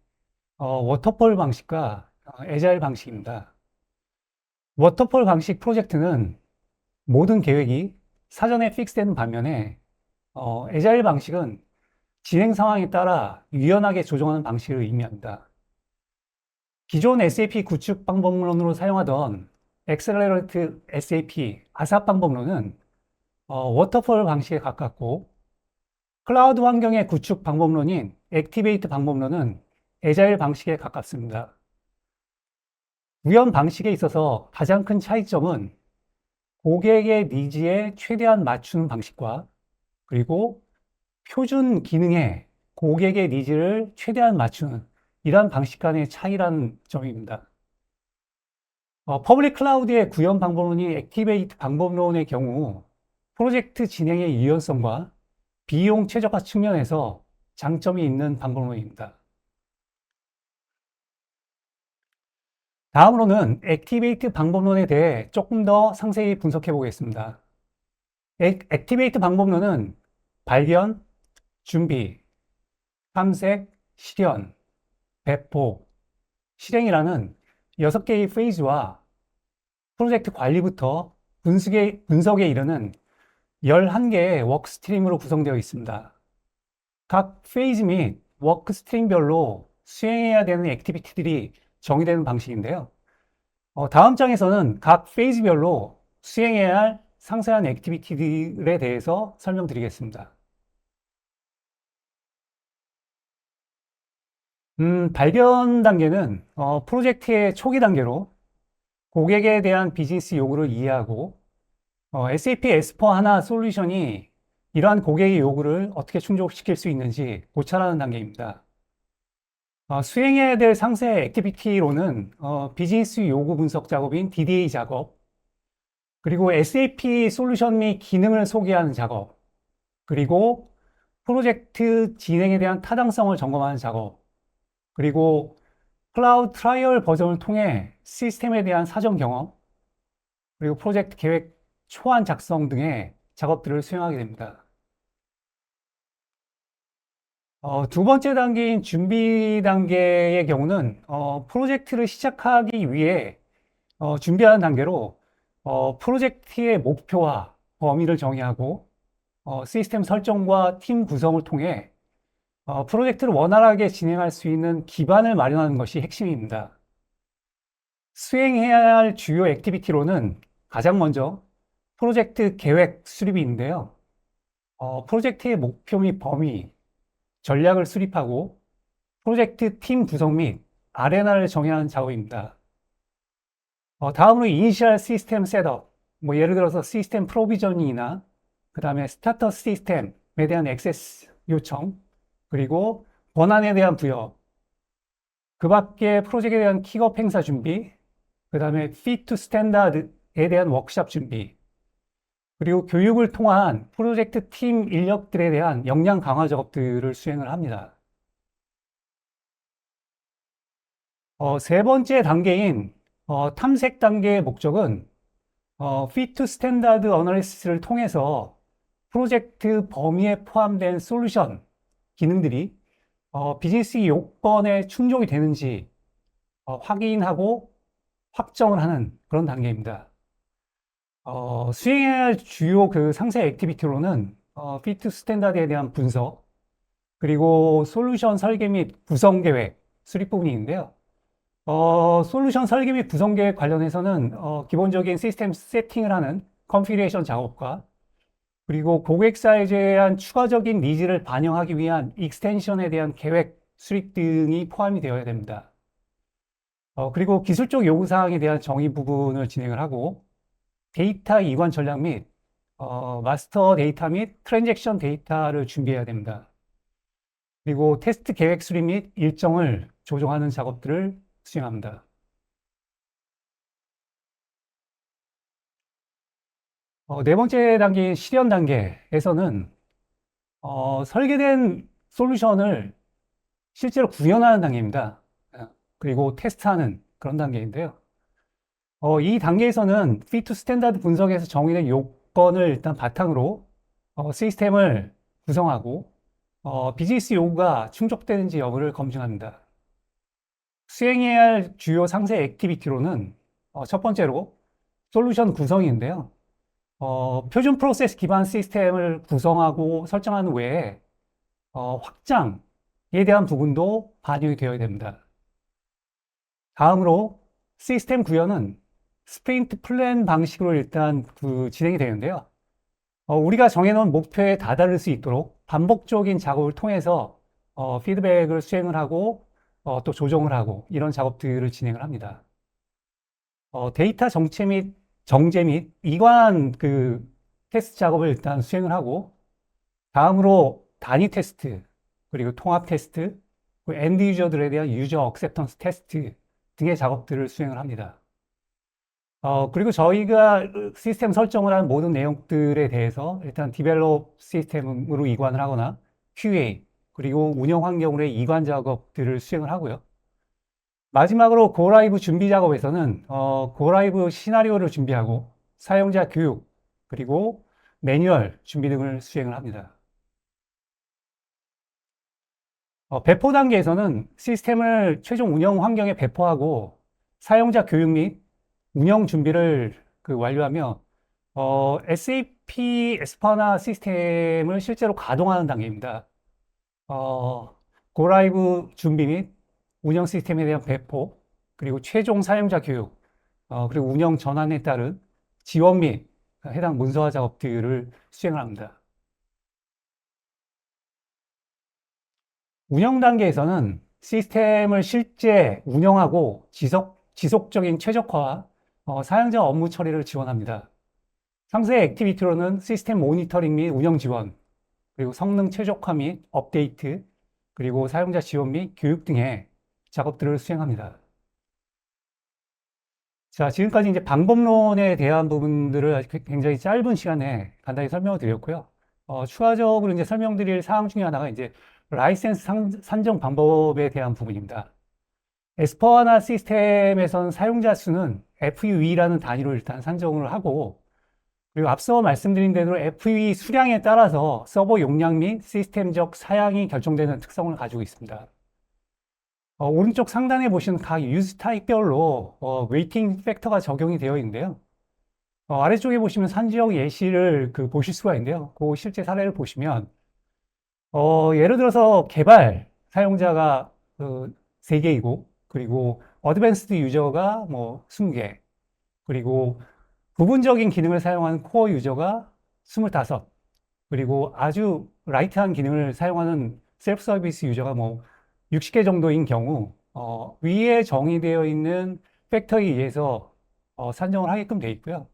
워터폴 방식과 애자일 방식입니다. 워터폴 방식 프로젝트는 모든 계획이 사전에 픽스되는 반면에 애자일 방식은 진행 상황에 따라 유연하게 조정하는 방식을 의미합니다. 기존 SAP 구축 방법론으로 사용하던 엑셀러레이트 SAP 아삽 방법론은 워터폴 방식에 가깝고, 클라우드 환경의 구축 방법론인 액티베이트 방법론은 애자일 방식에 가깝습니다. 구현 방식에 있어서 가장 큰 차이점은 고객의 니즈에 최대한 맞추는 방식과, 그리고 표준 기능에 고객의 니즈를 최대한 맞추는 이러한 방식 간의 차이라는 점입니다. 퍼블릭 클라우드의 구현 방법론이 액티베이트 방법론의 경우 프로젝트 진행의 유연성과 비용 최적화 측면에서 장점이 있는 방법론입니다. 다음으로는 액티베이트 방법론에 대해 조금 더 상세히 분석해 보겠습니다. 액티베이트 방법론은 발견, 준비, 탐색, 실현, 배포, 실행이라는 6개의 페이지와 프로젝트 관리부터 분석에 이르는 11개의 워크스트림으로 구성되어 있습니다. 각 페이지 및 워크스트림별로 수행해야 되는 액티비티들이 정의되는 방식인데요. 다음 장에서는 각 페이지별로 수행해야 할 상세한 액티비티들에 대해서 설명드리겠습니다. 발견 단계는 프로젝트의 초기 단계로 고객에 대한 비즈니스 요구를 이해하고 SAP S/4HANA 솔루션이 이러한 고객의 요구를 어떻게 충족시킬 수 있는지 고찰하는 단계입니다. 수행해야 될 상세 액티비티로는 비즈니스 요구 분석 작업인 DDA 작업, 그리고 SAP 솔루션 및 기능을 소개하는 작업, 그리고 프로젝트 진행에 대한 타당성을 점검하는 작업, 그리고 클라우드 트라이얼 버전을 통해 시스템에 대한 사전 경험, 그리고 프로젝트 계획 초안 작성 등의 작업들을 수행하게 됩니다. 두 번째 단계인 준비 단계의 경우는 프로젝트를 시작하기 위해 준비하는 단계로 프로젝트의 목표와 범위를 정의하고 시스템 설정과 팀 구성을 통해 프로젝트를 원활하게 진행할 수 있는 기반을 마련하는 것이 핵심입니다. 수행해야 할 주요 액티비티로는 가장 먼저 프로젝트 계획 수립인데요. 프로젝트의 목표 및 범위, 전략을 수립하고 프로젝트 팀 구성 및 아레나를 정의하는 작업입니다. 다음으로 이니셜 시스템 셋업, 예를 들어서 시스템 프로비저닝이나 그 다음에 스타터 시스템에 대한 액세스 요청, 그리고 권한에 대한 부여, 그 밖에 프로젝트에 대한 킥업 행사 준비, 그 다음에 fit to standard에 대한 워크샵 준비, 그리고 교육을 통한 프로젝트 팀 인력들에 대한 역량 강화 작업들을 수행을 합니다. 세 번째 단계인 탐색 단계의 목적은 fit to standard 어널리시스를 통해서 프로젝트 범위에 포함된 솔루션 기능들이 비즈니스 요건에 충족이 되는지 확인하고 확정을 하는 그런 단계입니다. 수행해야 할 주요 그 상세 액티비티로는 fit to standard에 대한 분석, 그리고 솔루션 설계 및 구성 계획, 수립 부분이 있는데요. 솔루션 설계 및 구성 계획 관련해서는 기본적인 시스템 세팅을 하는 컨피그레이션 작업과, 그리고 고객 사이즈에 대한 추가적인 니즈를 반영하기 위한 익스텐션에 대한 계획, 수립 등이 포함이 되어야 됩니다. 그리고 기술적 요구사항에 대한 정의 부분을 진행을 하고, 데이터 이관 전략 및 마스터 데이터 및 트랜잭션 데이터를 준비해야 됩니다. 그리고 테스트 계획 수립 및 일정을 조정하는 작업들을 수행합니다. 네 번째 단계인 실현 단계에서는 설계된 솔루션을 실제로 구현하는 단계입니다. 그리고 테스트하는 그런 단계인데요. 이 단계에서는 fit to standard 분석에서 정의된 요건을 일단 바탕으로 시스템을 구성하고 비즈니스 요구가 충족되는지 여부를 검증합니다. 수행해야 할 주요 상세 액티비티로는 첫 번째로 솔루션 구성인데요. 표준 프로세스 기반 시스템을 구성하고 설정한 외에 확장에 대한 부분도 반영이 되어야 됩니다. 다음으로 시스템 구현은 스프린트 플랜 방식으로 일단 진행이 되는데요. 우리가 정해놓은 목표에 다다를 수 있도록 반복적인 작업을 통해서 피드백을 수행을 하고 또 조정을 하고 이런 작업들을 진행을 합니다. 데이터 정제 및 이관 테스트 작업을 일단 수행을 하고 다음으로 단위 테스트 그리고 통합 테스트 그리고 엔드 유저들에 대한 유저 억셉턴스 테스트 등의 작업들을 수행을 합니다. 그리고 저희가 시스템 설정을 한 모든 내용들에 대해서 일단 디벨롭 시스템으로 이관을 하거나 QA 그리고 운영 환경으로의 이관 작업들을 수행을 하고요. 마지막으로 고라이브 준비 작업에서는 고라이브 시나리오를 준비하고 사용자 교육 그리고 매뉴얼 준비 등을 수행을 합니다. 배포 단계에서는 시스템을 최종 운영 환경에 배포하고 사용자 교육 및 운영 준비를 완료하며 SAP S/4HANA 시스템을 실제로 가동하는 단계입니다. 고라이브 준비 및 운영 시스템에 대한 배포, 그리고 최종 사용자 교육, 그리고 운영 전환에 따른 지원 및 해당 문서화 작업들을 수행을 합니다. 운영 단계에서는 시스템을 실제 운영하고 지속적인 최적화와 사용자 업무 처리를 지원합니다. 상세 액티비티로는 시스템 모니터링 및 운영 지원, 그리고 성능 최적화 및 업데이트, 그리고 사용자 지원 및 교육 등의 작업들을 수행합니다. 자, 지금까지 이제 방법론에 대한 부분들을 굉장히 짧은 시간에 간단히 설명을 드렸고요. 추가적으로 이제 설명드릴 사항 중에 하나가 이제 라이센스 산정 방법에 대한 부분입니다. S/4HANA 시스템에선 사용자 수는 FUE라는 단위로 일단 산정을 하고, 그리고 앞서 말씀드린 대로 FUE 수량에 따라서 서버 용량 및 시스템적 사양이 결정되는 특성을 가지고 있습니다. 오른쪽 상단에 보시는 각 유즈 타입별로 웨이팅 팩터가 적용이 되어 있는데요. 아래쪽에 보시면 산지역 예시를 보실 수가 있는데요. 그 실제 사례를 보시면 예를 들어서 개발 사용자가 3개이고 그리고 어드밴스드 유저가 뭐 20개 그리고 부분적인 기능을 사용하는 코어 유저가 25 그리고 아주 라이트한 기능을 사용하는 셀프 서비스 유저가 뭐 60개 정도인 경우 위에 정의되어 있는 팩터에 의해서 산정을 하게끔 되어 있고요.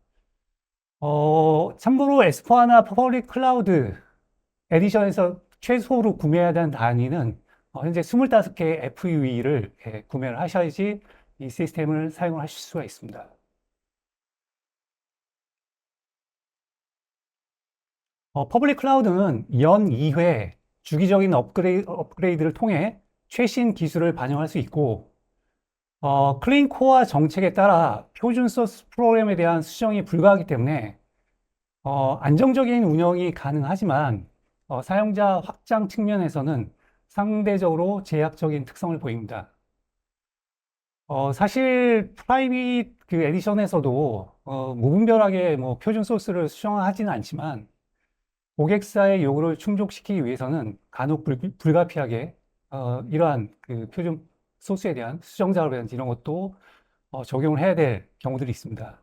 참고로 S/4HANA 퍼블릭 클라우드 에디션에서 최소로 구매해야 되는 단위는 현재 25개의 FUE를 구매를 하셔야지 이 시스템을 사용을 하실 수가 있습니다. 퍼블릭 클라우드는 연 2회 주기적인 업그레이드를 통해 최신 기술을 반영할 수 있고 클린 코어 정책에 따라 표준 소스 프로그램에 대한 수정이 불가하기 때문에 안정적인 운영이 가능하지만 사용자 확장 측면에서는 상대적으로 제약적인 특성을 보입니다. 사실 프라이빗 에디션에서도 무분별하게 뭐 표준 소스를 수정하지는 않지만 고객사의 요구를 충족시키기 위해서는 간혹 불가피하게 이러한 표준 소스에 대한 수정 작업이라든지 이런 것도 적용을 해야 될 경우들이 있습니다.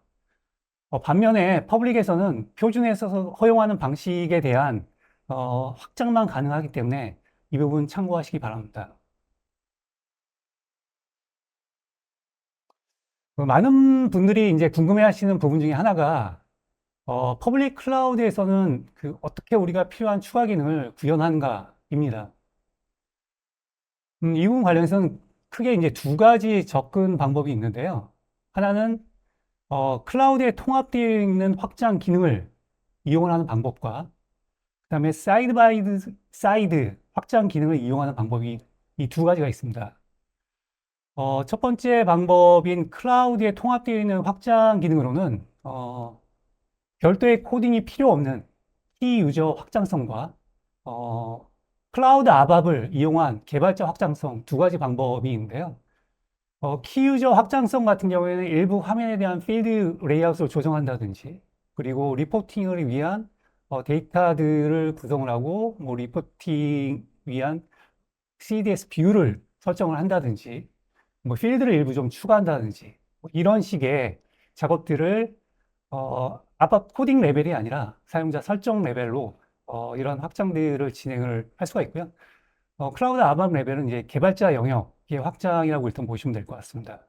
반면에 퍼블릭에서는 표준에서 허용하는 방식에 대한 확장만 가능하기 때문에 이 부분 참고하시기 바랍니다. 많은 분들이 이제 궁금해 하시는 부분 중에 하나가 퍼블릭 클라우드에서는 어떻게 우리가 필요한 추가 기능을 구현하는가입니다. 이 부분 관련해서는 크게 이제 두 가지 접근 방법이 있는데요. 하나는 클라우드에 통합되어 있는 확장 기능을 이용을 하는 방법과 그다음에 사이드 바이 사이드 확장 기능을 이용하는 방법이 이 두 가지가 있습니다. 첫 번째 방법인 클라우드에 통합되어 있는 확장 기능으로는 별도의 코딩이 필요 없는 키 유저 확장성과 클라우드 아밥을 이용한 개발자 확장성 두 가지 방법이 있는데요. 키 유저 확장성 같은 경우에는 일부 화면에 대한 필드 레이아웃을 조정한다든지, 그리고 리포팅을 위한 데이터들을 구성을 하고, 뭐 리포팅 위한 CDS 뷰를 설정을 한다든지, 뭐 필드를 일부 좀 추가한다든지, 뭐 이런 식의 작업들을 아빠 코딩 레벨이 아니라 사용자 설정 레벨로 이런 확장들을 진행을 할 수가 있고요. 클라우드 아밥 레벨은 이제 개발자 영역의 확장이라고 일단 보시면 될 것 같습니다.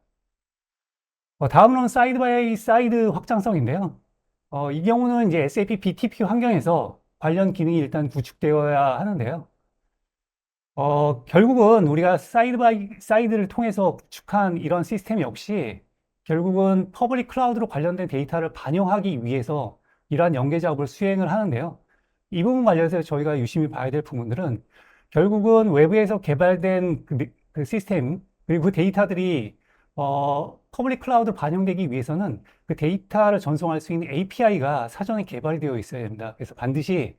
다음으로는 사이드 바이 사이드 확장성인데요. 이 경우는 이제 SAP BTP 환경에서 관련 기능이 일단 구축되어야 하는데요. 결국은 우리가 사이드 바이 사이드를 통해서 구축한 이런 시스템 역시 결국은 퍼블릭 클라우드로 관련된 데이터를 반영하기 위해서 이러한 연계 작업을 수행을 하는데요. 이 부분 관련해서 저희가 유심히 봐야 될 부분들은 결국은 외부에서 개발된 그 시스템, 그리고 그 데이터들이 퍼블릭 클라우드 반영되기 위해서는 그 데이터를 전송할 수 있는 API가 사전에 개발이 되어 있어야 됩니다. 그래서 반드시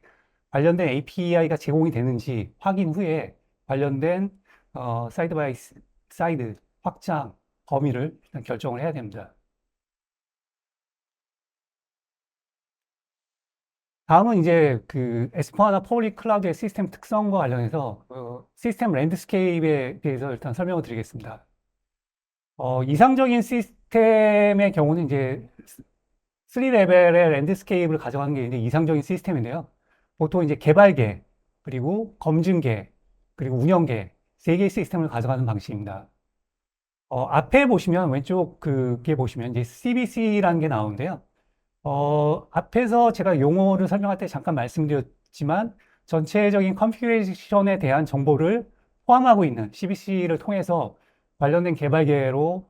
관련된 API가 제공이 되는지 확인 후에 관련된 사이드 바이 사이드 확장 범위를 일단 결정을 해야 됩니다. 다음은 이제 그 S4하나 퍼블릭 클라우드의 시스템 특성과 관련해서 시스템 랜드스케이프에 대해서 일단 설명을 드리겠습니다. 이상적인 시스템의 경우는 이제 3레벨의 랜드스케이프를 가져가는 게 이제 이상적인 시스템인데요. 보통 이제 개발계, 그리고 검증계, 그리고 운영계, 세 개의 시스템을 가져가는 방식입니다. 앞에 보시면, 왼쪽 그게 보시면 이제 CBC라는 게 나오는데요. 앞에서 제가 용어를 설명할 때 잠깐 말씀드렸지만, 전체적인 컨피그레이션에 대한 정보를 포함하고 있는 CBC를 통해서 관련된 개발계로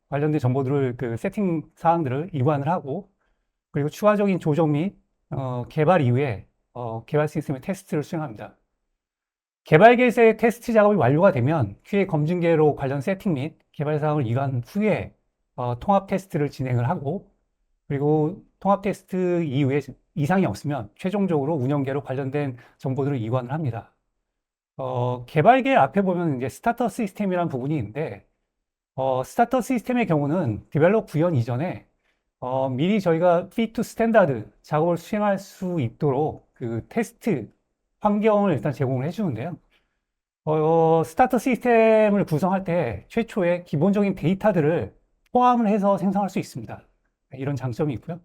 관련된 정보들을 그 세팅 사항들을 이관을 하고, 그리고 추가적인 조정 및 개발 이후에 개발 시스템의 테스트를 수행합니다. 개발계에서의 테스트 작업이 완료가 되면 QA 검증계로 관련 세팅 및 개발 사항을 이관 후에 통합 테스트를 진행을 하고, 그리고 통합 테스트 이후에 이상이 없으면 최종적으로 운영계로 관련된 정보들을 이관을 합니다. 개발계 앞에 보면 이제 스타터 시스템이라는 부분이 있는데, 스타터 시스템의 경우는 디벨롭 구현 이전에 미리 저희가 fit to standard 작업을 수행할 수 있도록 그 테스트 환경을 일단 제공을 해주는데요. 스타터 시스템을 구성할 때 최초에 기본적인 데이터들을 포함을 해서 생성할 수 있습니다. 이런 장점이 있고요.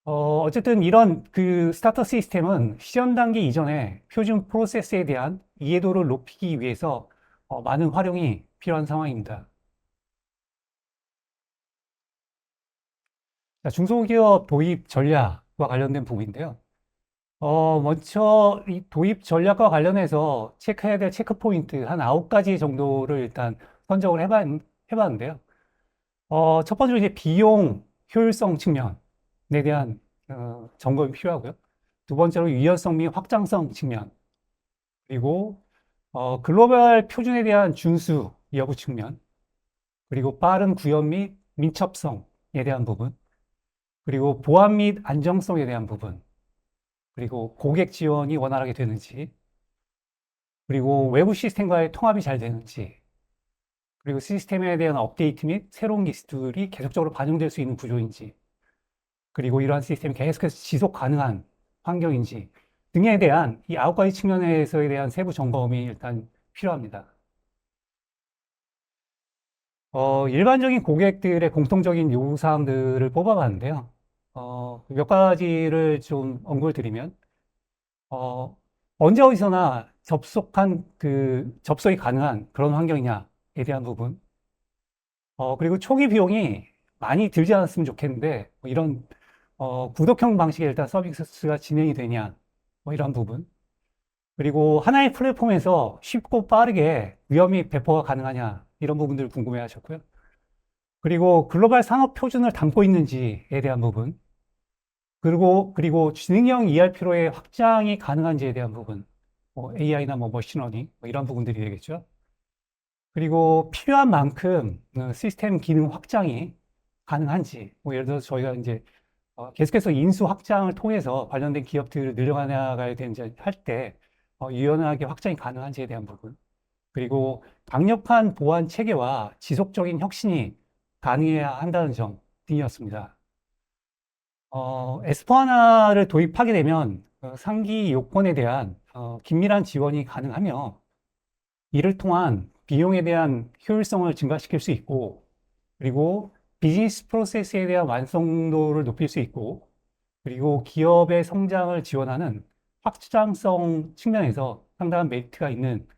어쨌든 이런 그 스타터 시스템은 시연 단계 이전에 표준 프로세스에 대한 이해도를 높이기 위해서 많은 활용이 필요한 상황입니다. 자, 중소기업 도입 전략과 관련된 부분인데요. 먼저 이 도입 전략과 관련해서 체크해야 될 체크 포인트 한 9가지 정도를 일단 선정을 해봤는데요. 첫 번째로 이제 비용 효율성 측면에 대한 점검이 필요하고요. 두 번째로 유연성 및 확장성 측면, 그리고 글로벌 표준에 대한 준수 여부 측면, 그리고 빠른 구현 및 민첩성에 대한 부분, 그리고 보안 및 안정성에 대한 부분, 그리고 고객 지원이 원활하게 되는지, 그리고 외부 시스템과의 통합이 잘 되는지, 그리고 시스템에 대한 업데이트 및 새로운 기술이 계속적으로 반영될 수 있는 구조인지, 그리고 이러한 시스템이 계속해서 지속 가능한 환경인지 등에 대한 이 9가지 측면에서에 대한 세부 점검이 일단 필요합니다. 일반적인 고객들의 공통적인 요구사항들을 뽑아봤는데요. 몇 가지를 좀 언급을 드리면, 언제 어디서나 접속이 가능한 그런 환경이냐에 대한 부분. 그리고 초기 비용이 많이 들지 않았으면 좋겠는데, 뭐 이런, 구독형 방식의 일단 서비스가 진행이 되냐, 뭐 이런 부분. 그리고 하나의 플랫폼에서 쉽고 빠르게 위험이 배포가 가능하냐, 이런 부분들을 궁금해 하셨고요. 그리고 글로벌 산업 표준을 담고 있는지에 대한 부분. 그리고 지능형 ERP로의 확장이 가능한지에 대한 부분, 뭐 AI나 뭐 머신러닝, 뭐 이런 부분들이 되겠죠. 그리고 필요한 만큼 시스템 기능 확장이 가능한지, 뭐 예를 들어서 저희가 이제 계속해서 인수 확장을 통해서 관련된 기업들을 늘려나가야 되는지 할 때, 유연하게 확장이 가능한지에 대한 부분. 그리고 강력한 보안 체계와 지속적인 혁신이 가능해야 한다는 점 등이었습니다. S4하나를 도입하게 되면 상기 요건에 대한 긴밀한 지원이 가능하며 이를 통한 비용에 대한 효율성을 증가시킬 수 있고 그리고 비즈니스 프로세스에 대한 완성도를 높일 수 있고 그리고 기업의 성장을 지원하는 확장성 측면에서 상당한 메리트가 있는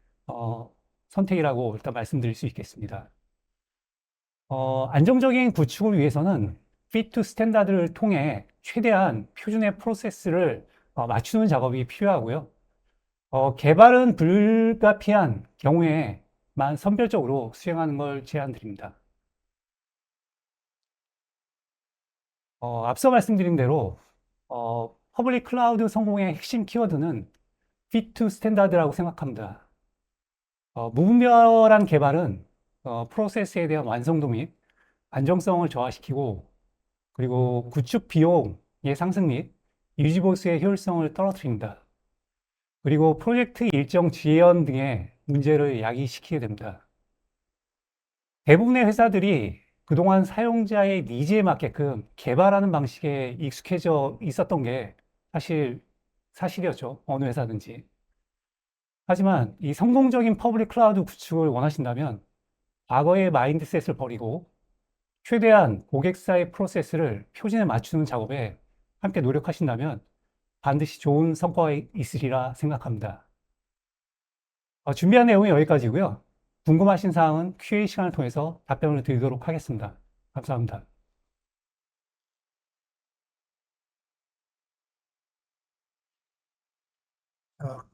선택이라고 일단 말씀드릴 수 있겠습니다. 안정적인 구축을 위해서는 fit to standard를 통해 최대한 표준의 프로세스를 맞추는 작업이 필요하고요. 개발은 불가피한 경우에만 선별적으로 수행하는 걸 제안드립니다. 앞서 말씀드린 대로 퍼블릭 클라우드 성공의 핵심 키워드는 fit to standard라고 생각합니다. 무분별한 개발은 프로세스에 대한 완성도 및 안정성을 저하시키고 그리고 구축 비용의 상승 및 유지 보수의 효율성을 떨어뜨립니다. 그리고 프로젝트 일정 지연 등의 문제를 야기시키게 됩니다. 대부분의 회사들이 그동안 사용자의 니즈에 맞게끔 개발하는 방식에 익숙해져 있었던 게 사실이었죠. 어느 회사든지. 하지만 이 성공적인 퍼블릭 클라우드 구축을 원하신다면 과거의 마인드셋을 버리고 최대한 고객사의 프로세스를 표준에 맞추는 작업에 함께 노력하신다면 반드시 좋은 성과가 있으리라 생각합니다. 준비한 내용은 여기까지고요. 궁금하신 사항은 QA 시간을 통해서 답변을 드리도록 하겠습니다. 감사합니다.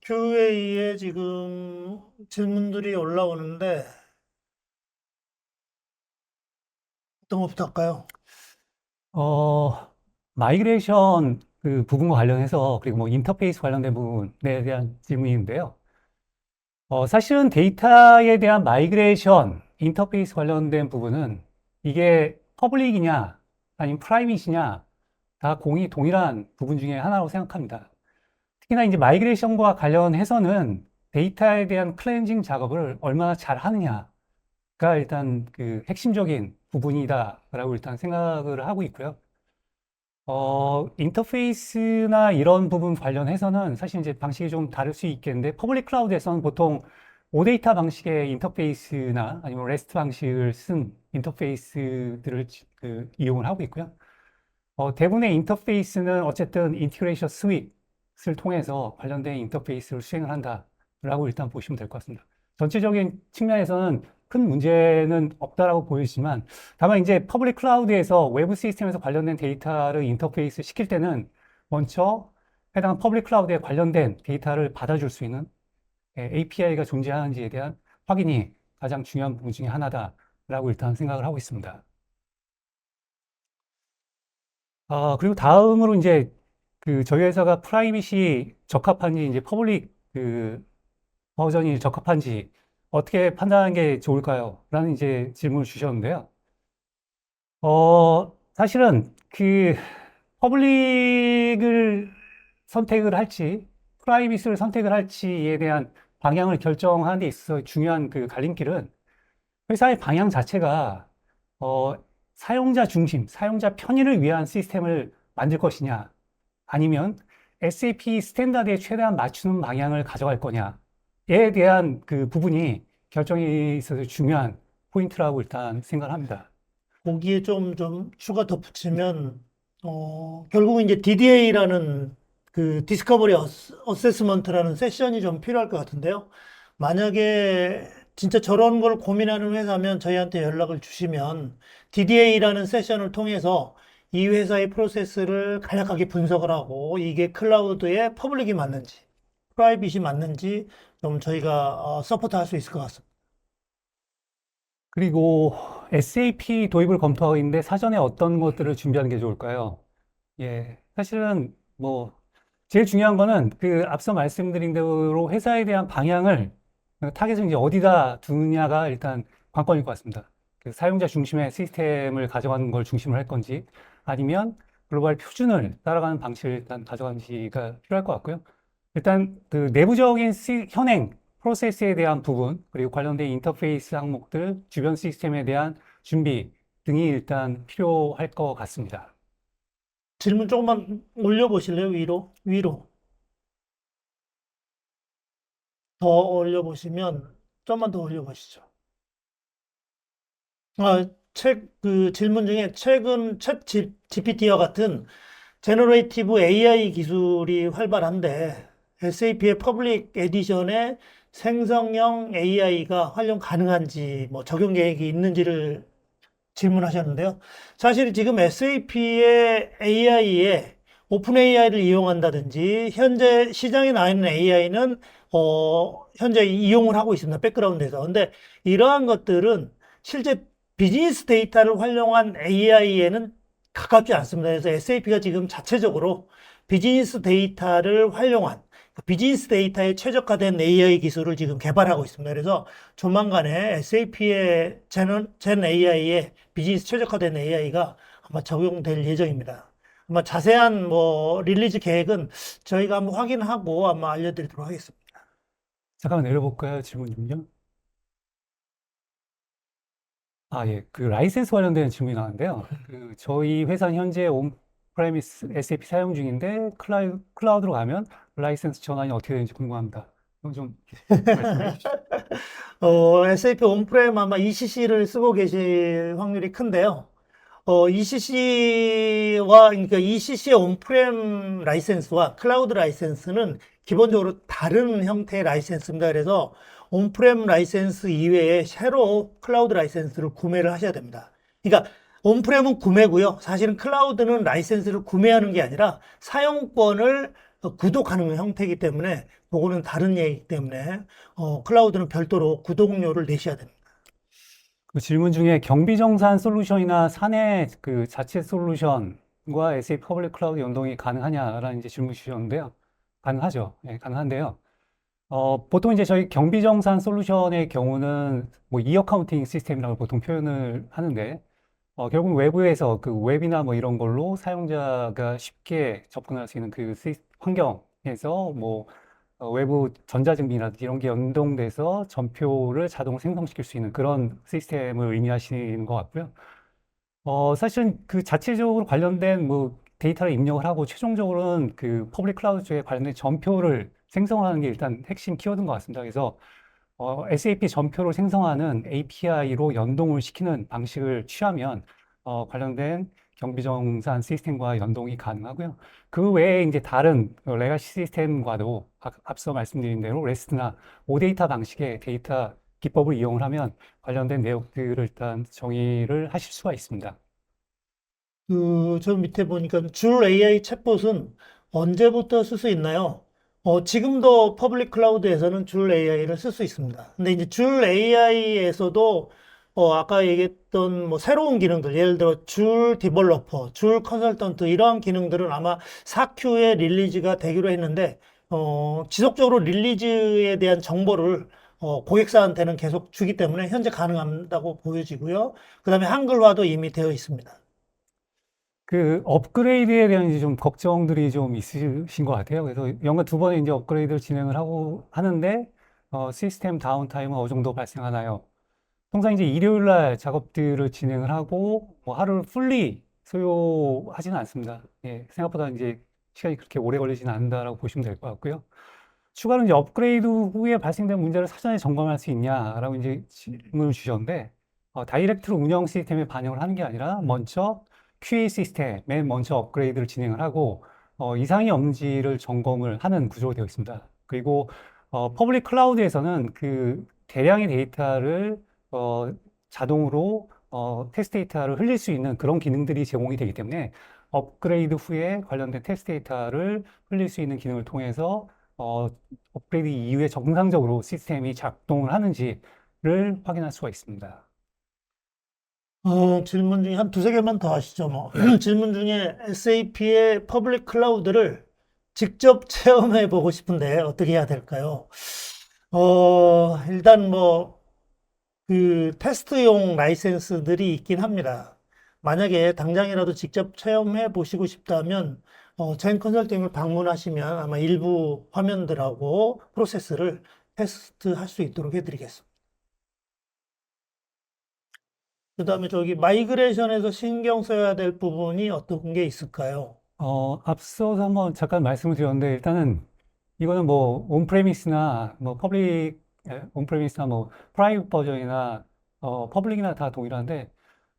QA에 지금 질문들이 올라오는데 어떤 것부터 할까요? 마이그레이션 그 부분과 관련해서 그리고 뭐 인터페이스 관련된 부분에 대한 질문인데요. 사실은 데이터에 대한 마이그레이션, 인터페이스 관련된 부분은 이게 퍼블릭이냐 아니면 프라이빗이냐 다 동일한 부분 중에 하나라고 생각합니다. 특히나 이제 마이그레이션과 관련해서는 데이터에 대한 클렌징 작업을 얼마나 잘 하느냐가 일단 그 핵심적인 부분이다라고 일단 생각을 하고 있고요. 인터페이스나 이런 부분 관련해서는 사실 이제 방식이 좀 다를 수 있겠는데, 퍼블릭 클라우드에서는 보통 오데이터 방식의 인터페이스나 아니면 REST 방식을 쓴 인터페이스들을 이용을 하고 있고요. 대부분의 인터페이스는 어쨌든 인티그레이션 스윗을 통해서 관련된 인터페이스를 수행을 한다라고 일단 보시면 될 것 같습니다. 전체적인 측면에서는 큰 문제는 없다라고 보이지만 다만 이제 퍼블릭 클라우드에서 외부 시스템에서 관련된 데이터를 인터페이스 시킬 때는 먼저 해당 퍼블릭 클라우드에 관련된 데이터를 받아줄 수 있는 API가 존재하는지에 대한 확인이 가장 중요한 부분 중에 하나다라고 일단 생각을 하고 있습니다. 그리고 다음으로 이제 저희 회사가 프라이빗이 적합한지 이제 퍼블릭 버전이 적합한지 어떻게 판단하는 게 좋을까요? 라는 이제 질문을 주셨는데요. 사실은 퍼블릭을 선택을 할지, 프라이빗을 선택을 할지에 대한 방향을 결정하는 데 있어서 중요한 갈림길은 회사의 방향 자체가, 사용자 중심, 사용자 편의를 위한 시스템을 만들 것이냐, 아니면 SAP 스탠다드에 최대한 맞추는 방향을 가져갈 거냐에 대한 그 부분이 결정에 있어서 중요한 포인트라고 일단 생각을 합니다. 거기에 좀 추가 덧붙이면, 결국은 이제 DDA라는 그 디스커버리 어세스먼트라는 세션이 좀 필요할 것 같은데요. 만약에 진짜 저런 걸 고민하는 회사면 저희한테 연락을 주시면 DDA라는 세션을 통해서 이 회사의 프로세스를 간략하게 분석을 하고 이게 클라우드에 퍼블릭이 맞는지, 프라이빗이 맞는지 좀 저희가 서포트할 수 있을 것 같습니다. 그리고 SAP 도입을 검토하고 있는데 사전에 어떤 것들을 준비하는 게 좋을까요? 예. 사실은 뭐 제일 중요한 거는 그 앞서 말씀드린 대로 회사에 대한 방향을 타겟을 이제 어디다 두느냐가 일단 관건일 것 같습니다. 그 사용자 중심의 시스템을 가져가는 걸 중심으로 할 건지 아니면 글로벌 표준을 따라가는 방식을 일단 가져가는지가 필요할 것 같고요. 일단 그 내부적인 현행 프로세스에 대한 부분 그리고 관련된 인터페이스 항목들, 주변 시스템에 대한 준비 등이 일단 필요할 것 같습니다. 질문 조금만 올려보실래요? 위로? 위로. 더 올려보시면, 좀만 더 올려보시죠. 그 질문 중에 최근 챗 GPT와 같은 제너레이티브 AI 기술이 활발한데 SAP의 퍼블릭 에디션에 생성형 AI가 활용 가능한지 뭐 적용 계획이 있는지를 질문하셨는데요. 사실 지금 SAP의 AI에 오픈 AI를 이용한다든지 현재 시장에 나와 있는 AI는 현재 이용을 하고 있습니다. 백그라운드에서. 근데 이러한 것들은 실제 비즈니스 데이터를 활용한 AI에는 가깝지 않습니다. 그래서 SAP가 지금 자체적으로 비즈니스 데이터를 활용한 비즈니스 데이터에 최적화된 AI 기술을 지금 개발하고 있습니다. 그래서 조만간에 SAP의 젠 AI에 비즈니스 최적화된 AI가 아마 적용될 예정입니다. 아마 자세한 뭐 릴리즈 계획은 저희가 한번 확인하고 아마 알려드리도록 하겠습니다. 잠깐만 내려볼까요? 질문 좀요. 예. 그 라이센스 관련된 질문이 나왔는데요. 그 저희 회사는 현재 온프레미스 SAP 사용 중인데 클라우드로 가면 라이센스 전환이 어떻게 되는지 궁금합니다. 이건 좀 말씀해 주시죠. SAP 온프렘 아마 ECC를 쓰고 계실 확률이 큰데요. 그러니까 ECC의 온프렘 라이센스와 클라우드 라이센스는 기본적으로 다른 형태의 라이센스입니다. 그래서 온프렘 라이센스 이외에 새로 클라우드 라이센스를 구매를 하셔야 됩니다. 그러니까 온프렘은 구매고요. 사실은 클라우드는 라이센스를 구매하는 게 아니라 사용권을 구독하는 형태이기 때문에 그거는 다른 얘기이기 때문에 클라우드는 별도로 구독료를 내셔야 됩니다. 그 질문 중에 경비정산 솔루션이나 사내 그 자체 솔루션과 SAP 퍼블릭 클라우드 연동이 가능하냐라는 이제 질문 주셨는데요. 가능하죠. 예, 가능한데요. 보통 이제 저희 경비정산 솔루션의 경우는 뭐 이어카운팅 시스템이라고 보통 표현을 하는데, 결국 외부에서 그 웹이나 뭐 이런 걸로 사용자가 쉽게 접근할 수 있는 그 환경에서 뭐 외부 전자증빙이라든지 이런 게 연동돼서 전표를 자동으로 생성시킬 수 있는 그런 시스템을 의미하시는 것 같고요. 사실은 그 자체적으로 관련된 뭐 데이터를 입력을 하고 최종적으로는 그 퍼블릭 클라우드 쪽에 관련된 전표를 생성하는 게 일단 핵심 키워드인 것 같습니다. 그래서 SAP 전표를 생성하는 API로 연동을 시키는 방식을 취하면 관련된 경비정산 시스템과 연동이 가능하고요. 그 외에 이제 다른 레가시 시스템과도 앞서 말씀드린 대로 REST나 OData 방식의 데이터 기법을 이용을 하면 관련된 내용들을 일단 정의를 하실 수가 있습니다. 저 밑에 보니까 줄 AI 챗봇은 언제부터 쓸 수 있나요? 지금도 퍼블릭 클라우드에서는 줄 AI를 쓸 수 있습니다. 근데 이제 줄 AI에서도 아까 얘기했던 뭐 새로운 기능들, 예를 들어 줄 디벨로퍼, 줄 컨설턴트 이러한 기능들은 아마 4Q의 릴리즈가 되기로 했는데 지속적으로 릴리즈에 대한 정보를 고객사한테는 계속 주기 때문에 현재 가능하다고 보여지고요. 그다음에 한글화도 이미 되어 있습니다. 그 업그레이드에 대한 이제 좀 걱정들이 좀 있으신 것 같아요. 그래서 연간 두 번의 이제 업그레이드를 진행을 하고 하는데 시스템 다운타임은 어느 정도 발생하나요? 통상 이제 일요일 날 작업들을 진행을 하고 뭐 하루를 풀리 소요하지는 않습니다. 예, 생각보다 이제 시간이 그렇게 오래 걸리지는 않는다라고 보시면 될 것 같고요. 추가로 이제 업그레이드 후에 발생된 문제를 사전에 점검할 수 있냐라고 이제 질문을 주셨는데, 다이렉트로 운영 시스템에 반영을 하는 게 아니라 먼저 QA 시스템에 먼저 업그레이드를 진행을 하고, 이상이 없는지를 점검을 하는 구조로 되어 있습니다. 그리고 퍼블릭 클라우드에서는 그 대량의 데이터를 자동으로 테스트 데이터를 흘릴 수 있는 그런 기능들이 제공이 되기 때문에 업그레이드 후에 관련된 테스트 데이터를 흘릴 수 있는 기능을 통해서 어, 업그레이드 이후에 정상적으로 시스템이 작동을 하는지를 확인할 수가 있습니다. 질문 중에 한 두세 개만 더 하시죠, 뭐. 질문 중에 SAP의 퍼블릭 클라우드를 직접 체험해 보고 싶은데 어떻게 해야 될까요? 일단 뭐, 그 테스트용 라이센스들이 있긴 합니다. 만약에 당장이라도 직접 체험해 보시고 싶다면, 제인 컨설팅을 방문하시면 아마 일부 화면들하고 프로세스를 테스트할 수 있도록 해드리겠습니다. 그 다음에 저기 마이그레이션에서 신경 써야 될 부분이 어떤 게 있을까요? 앞서서 한번 잠깐 말씀을 드렸는데, 일단은 이거는 뭐, 온프레미스나 뭐, 온프레미스나 뭐, 프라이빗 버전이나, 퍼블릭이나 다 동일한데,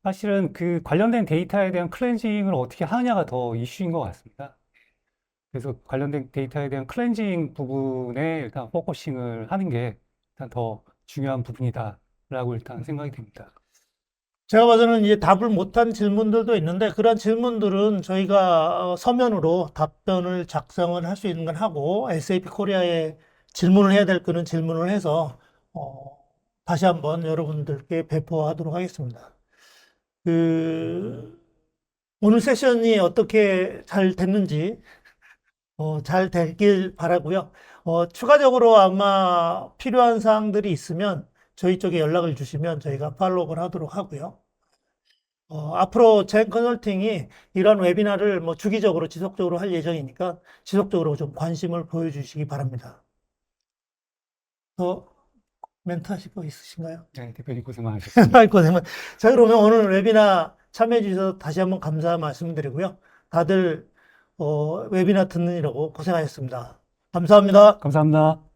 사실은 그 관련된 데이터에 대한 클렌징을 어떻게 하느냐가 더 이슈인 것 같습니다. 그래서 관련된 데이터에 대한 클렌징 부분에 일단 포커싱을 하는 게 일단 더 중요한 부분이다라고 일단 생각이 됩니다. 제가 봐서는 이제 답을 못한 질문들도 있는데 그런 질문들은 저희가 서면으로 답변을 작성을 할 수 있는 건 하고 SAP 코리아에 질문을 해야 될 거는 질문을 해서 어, 다시 한번 여러분들께 배포하도록 하겠습니다. 그 오늘 세션이 어떻게 잘 됐는지 잘 되길 바라고요. 추가적으로 아마 필요한 사항들이 있으면 저희 쪽에 연락을 주시면 저희가 팔로우를 하도록 하고요. 앞으로 젠 컨설팅이 이런 웨비나를 뭐 주기적으로 지속적으로 할 예정이니까 지속적으로 좀 관심을 보여주시기 바랍니다. 더 멘트 하실 거 있으신가요? 네, 대표님 고생 많으셨습니다. 아이고, 정말. 자, 그러면 오늘 웨비나 참여해 주셔서 다시 한번 감사 말씀드리고요. 다들 웨비나 듣느라고 고생하셨습니다. 감사합니다. 감사합니다.